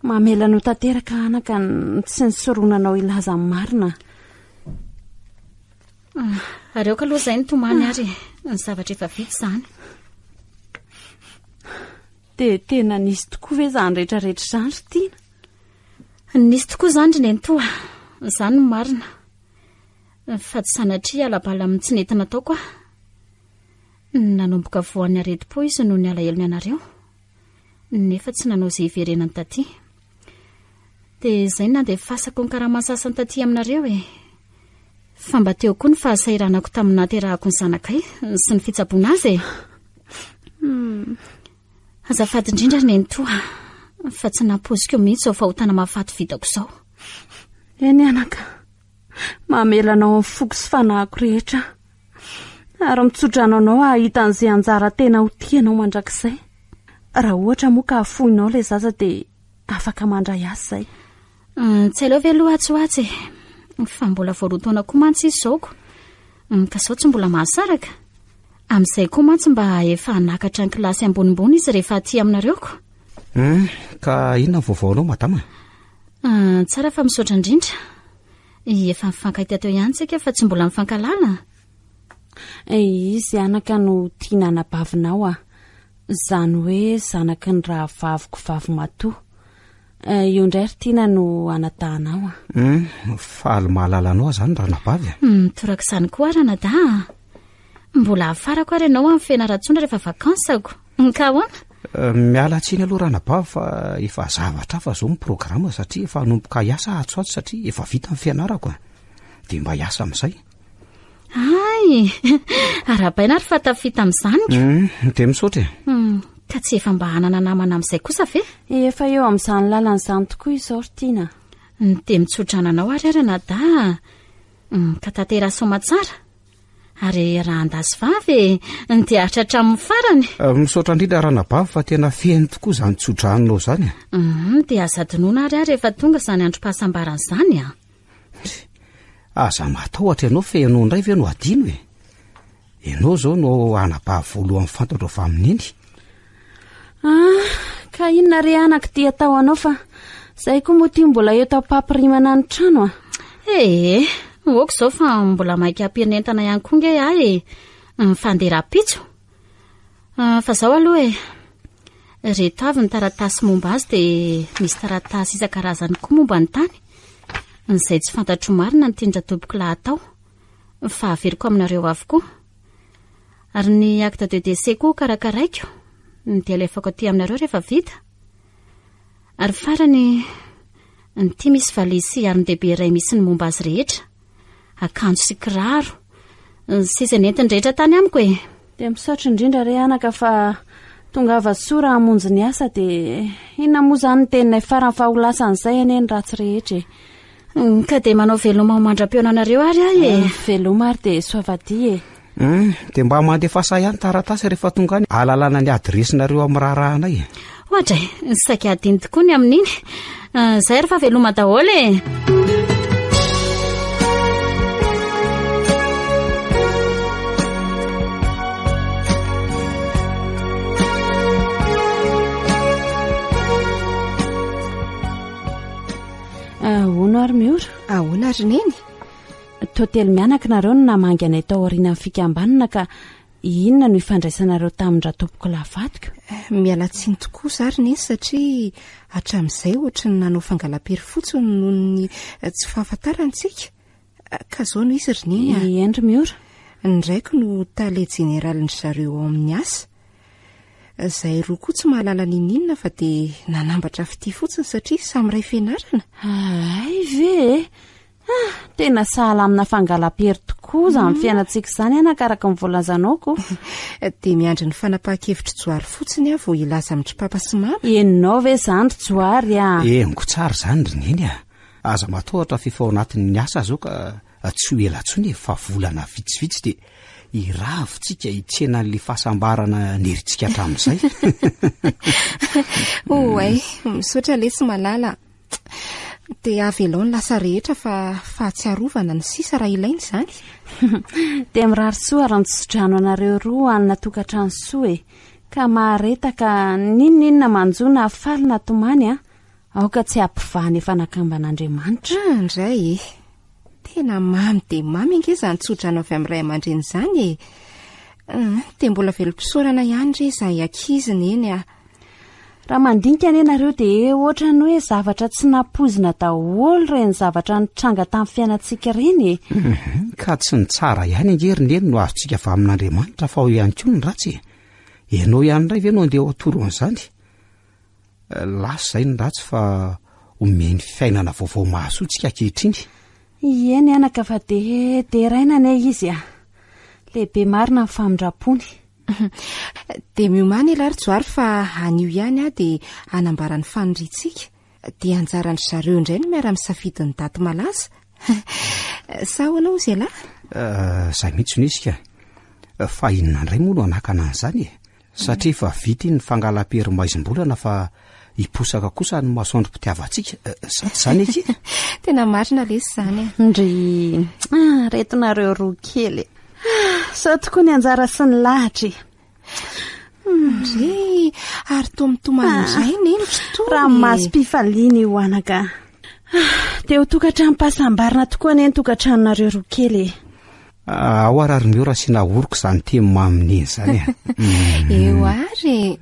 mamela no tanteraka anaka tsy nisoronanao ilaza ny marina areoka aloha izay ny tomany ary ny zavatra efa vity izany dia tena nisy tokoa ve izany rehetrarehetra izany ry tiana nisy tokoa izany ry neny toa izany no marina fa tsy sanatria alabala amin'ny tsy nentina taoko nanomboka voan'ny areti-po izy noho ny alahelony anareo nefa tsy nanao izay iverenany taty dia izay na dia fasako ny karaha-masasany taty aminareo fa mba teo koa ny fahasairanako taminaterahako ny zanakay sy ny fitsaboana azy azafady indrindra neny toa fa tsy nampoziko mihitsy ao fahotana mahafaty vitako izao eny anaka mamelanao amin'ny foko sy fanahako rehetra ary mitsodranao anao ahita an'izay anjara tena ho tianao mandrakizay raha ohatra moa ka afoinao ilay zaza dia afaka mandray azy izay tsy aleo ve aloha atsoatsy fa mbola voarotoana koa mantsy izy zaoko ka sao tsy mbola mahasaraka amin'izay koa mantsy mba efa hanakatra ny kilasy ambonimbony izy rehefa aty aminareoko ka inona ny vaovaonao madama tsara fa misaotra indrindra efa mifankaity ateo ihany tsika fa tsy mbola mifankalala izy anaka no tiana anabavinao izany hoe zanaky ny raha vaviko vavy matoa io indray ry tiana no anatahanao faly mahalalanao zany raha nabavy toraka izany koa aranada mbola afarako ary ianao amin'ny fianaratsondra rehefa vakansako ka hoana miala tsiny aloha raha nabavy fa efa zavatra fa zao miprograma satria efa hanomboka hiasa atsoato satria efa vita amin'ny fianarako dia mba hiasa amin'izay ay arahabaina ary fa tafita amin'izany dia misaotra ka tsy efa mba hanana namana amin'izay kosa ve efa eo amin'izany lalan'izany tokoa izao ry tiana dia mitsodrananao ary arana da ka tantera soma tsara ary raha andasy vavy dia atratra amin'ny farany misaotra indrindra raha nabavy fa tena fehiny tokoa izany tsodrananao izany dia azadonoana ary ary efa tonga izany androm-pahasambarana izany aza matahotra ianao fehinao indray ve no adino ianao izao no anabavy voalohan'ny fantatra avy amin'iny ka inona re anaka dia atao anao fa izay koa moa tia mbola eto am-papirimanana ny trano oko izao fa mbola mainka ampirinentana ihany koa nge fanderam-pitso fa izao aloha reto avy ny taratasy momba azy dia misy taratasy isan-karazany koa momba ny tany izay tsy fantatro marina ny tindra toboko lahatao fa averiko aminareo avokoa ary ny acte de décès koa karakaraiko dia alefako aty aminareo rehefa vita ary farany ny tia misy valisy ary ny dehibe iray misy ny momba azy rehetra akanjo sy kiraro sy izay nentiny rehetra tany amiko dia misaotra indrindra re anaka fa tonga avasoa raha hamonjy ny asa dia inona moa izany ny teninay farany fa ho lasan'izay eny ny ratsy rehetra ka dia manao veloma mandram-peona anareo ary veloma ary dia soavadia dia mba mandefasa ihany taratasy rehefa tonga any ahalalana ny adresinareo amin'ny raharanay ohatra saika adiny tokoa ny amin'iny izay rehefa veloma daholo ahoana ary miora ahoana ary neny totely mianaka nareo no namangy anay tao aoriana amin'ny fikambanana ka inona no ifandraisanareo tamin'nydra tompoko lavatiko miala tsiny tokoa zary neny satria hatramin'izay ohatra ny nanao fangalam-pery fotsiny noho ny tsy fahafantarantsika ka zao no izy ry neny endry miora ndraiky no tale jeneraly ny zareo ao amin'ny asa izay roa koa tsy mahalala ninina fa dia nanambatra fity fotsiny satria samy ray fianarana ay ve tena sahala amina fangalam-pery tokoa izany fiainantsika izany anakaraka ny voalazanaoko dia miandry ny fanapahan-kevitra joary fotsiny aho vao ilaza amin'ny tripapa sy mama eninao ve izany ry joary engo tsara izany ry neny aza matahotra fifa ao anatin'ny asa zao ka tsy ho ela ntsony fa volana vitsivitsy dia iravintsika hitsena n'le fahasambarana nerintsika hatramin'izay ay misaotra le sy malala dia avelao ny lasa rehetra fa fahatsiarovana ny sisa raha ilainy izany dia mirary soa ary nytsodrano anareo roa any natokantrano soa ka maharetaka ninonina manjona faly na tomany aoka tsy ampivany efa nakamban'Andriamanitra indray tena mamy dia mamy inge izany tsodrano avy amin'ny ray aman-dreny izany dia mbola velom-pisaorana ihany re izahay ankiziny eny raha mandinika any ianareo dia ohatrany hoe zavatra tsy nampozina daholo reny zavatra nitranga tamin'ny fiainantsika reny. Ka tsy ny tsara ihany angerindreny no azontsika avy amin'Andriamanitra fa ho ihany koa ny ratsy. Ianao ihany ray ve no andeha ao atoron'izany? Lasa izay ny ratsy fa omeny fiainana vaovao mahasoatsika ankehitriny. Eny anaka fa de raina ane izy a. Lehibe marina ny famindrapony. Dia miomana ilary Joary fa anio ihany dia anambarany faniritsika. Dia anjarany zareo indray no miara-misafidy ny daty malaza. Sa hoanao izay lahy? Izay mihitsy no izy ka. Fa inona indray moa no anakana an'izany e? Satria efa vita ny fangalam-perim-baizim-bolana fa hiposaka kosa ny masoandrom-pitiavantsika. Zany eky? Tena marina lesy izany. Ndry retonareo roa kely. Sao tokoa ny anjara sy ny lahatra. Ndry ary tomitomany izay nenitry toy. Raha masom-pifaliana io anaka. Dia ho tokantrano pahasambarina tokoa ny tokantranonareo roa kely. Ao arary-meo raha sina oroko izany teny maminy izany. Eo ary.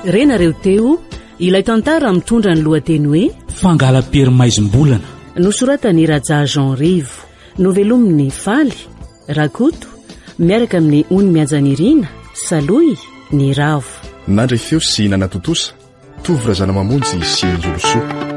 Renareo teo ilay tantara mitondra ny lohateny hoe fangalam-perim-maizim-bolana, nosoratany Raja Jean Rivo, novelominy Faly Rakoto miaraka amin'ny Ony Miajanirina Saloy ny Ravo. Nandray feo sy nanatotosa Tovy Razana Mamonjy sy Njolosoa.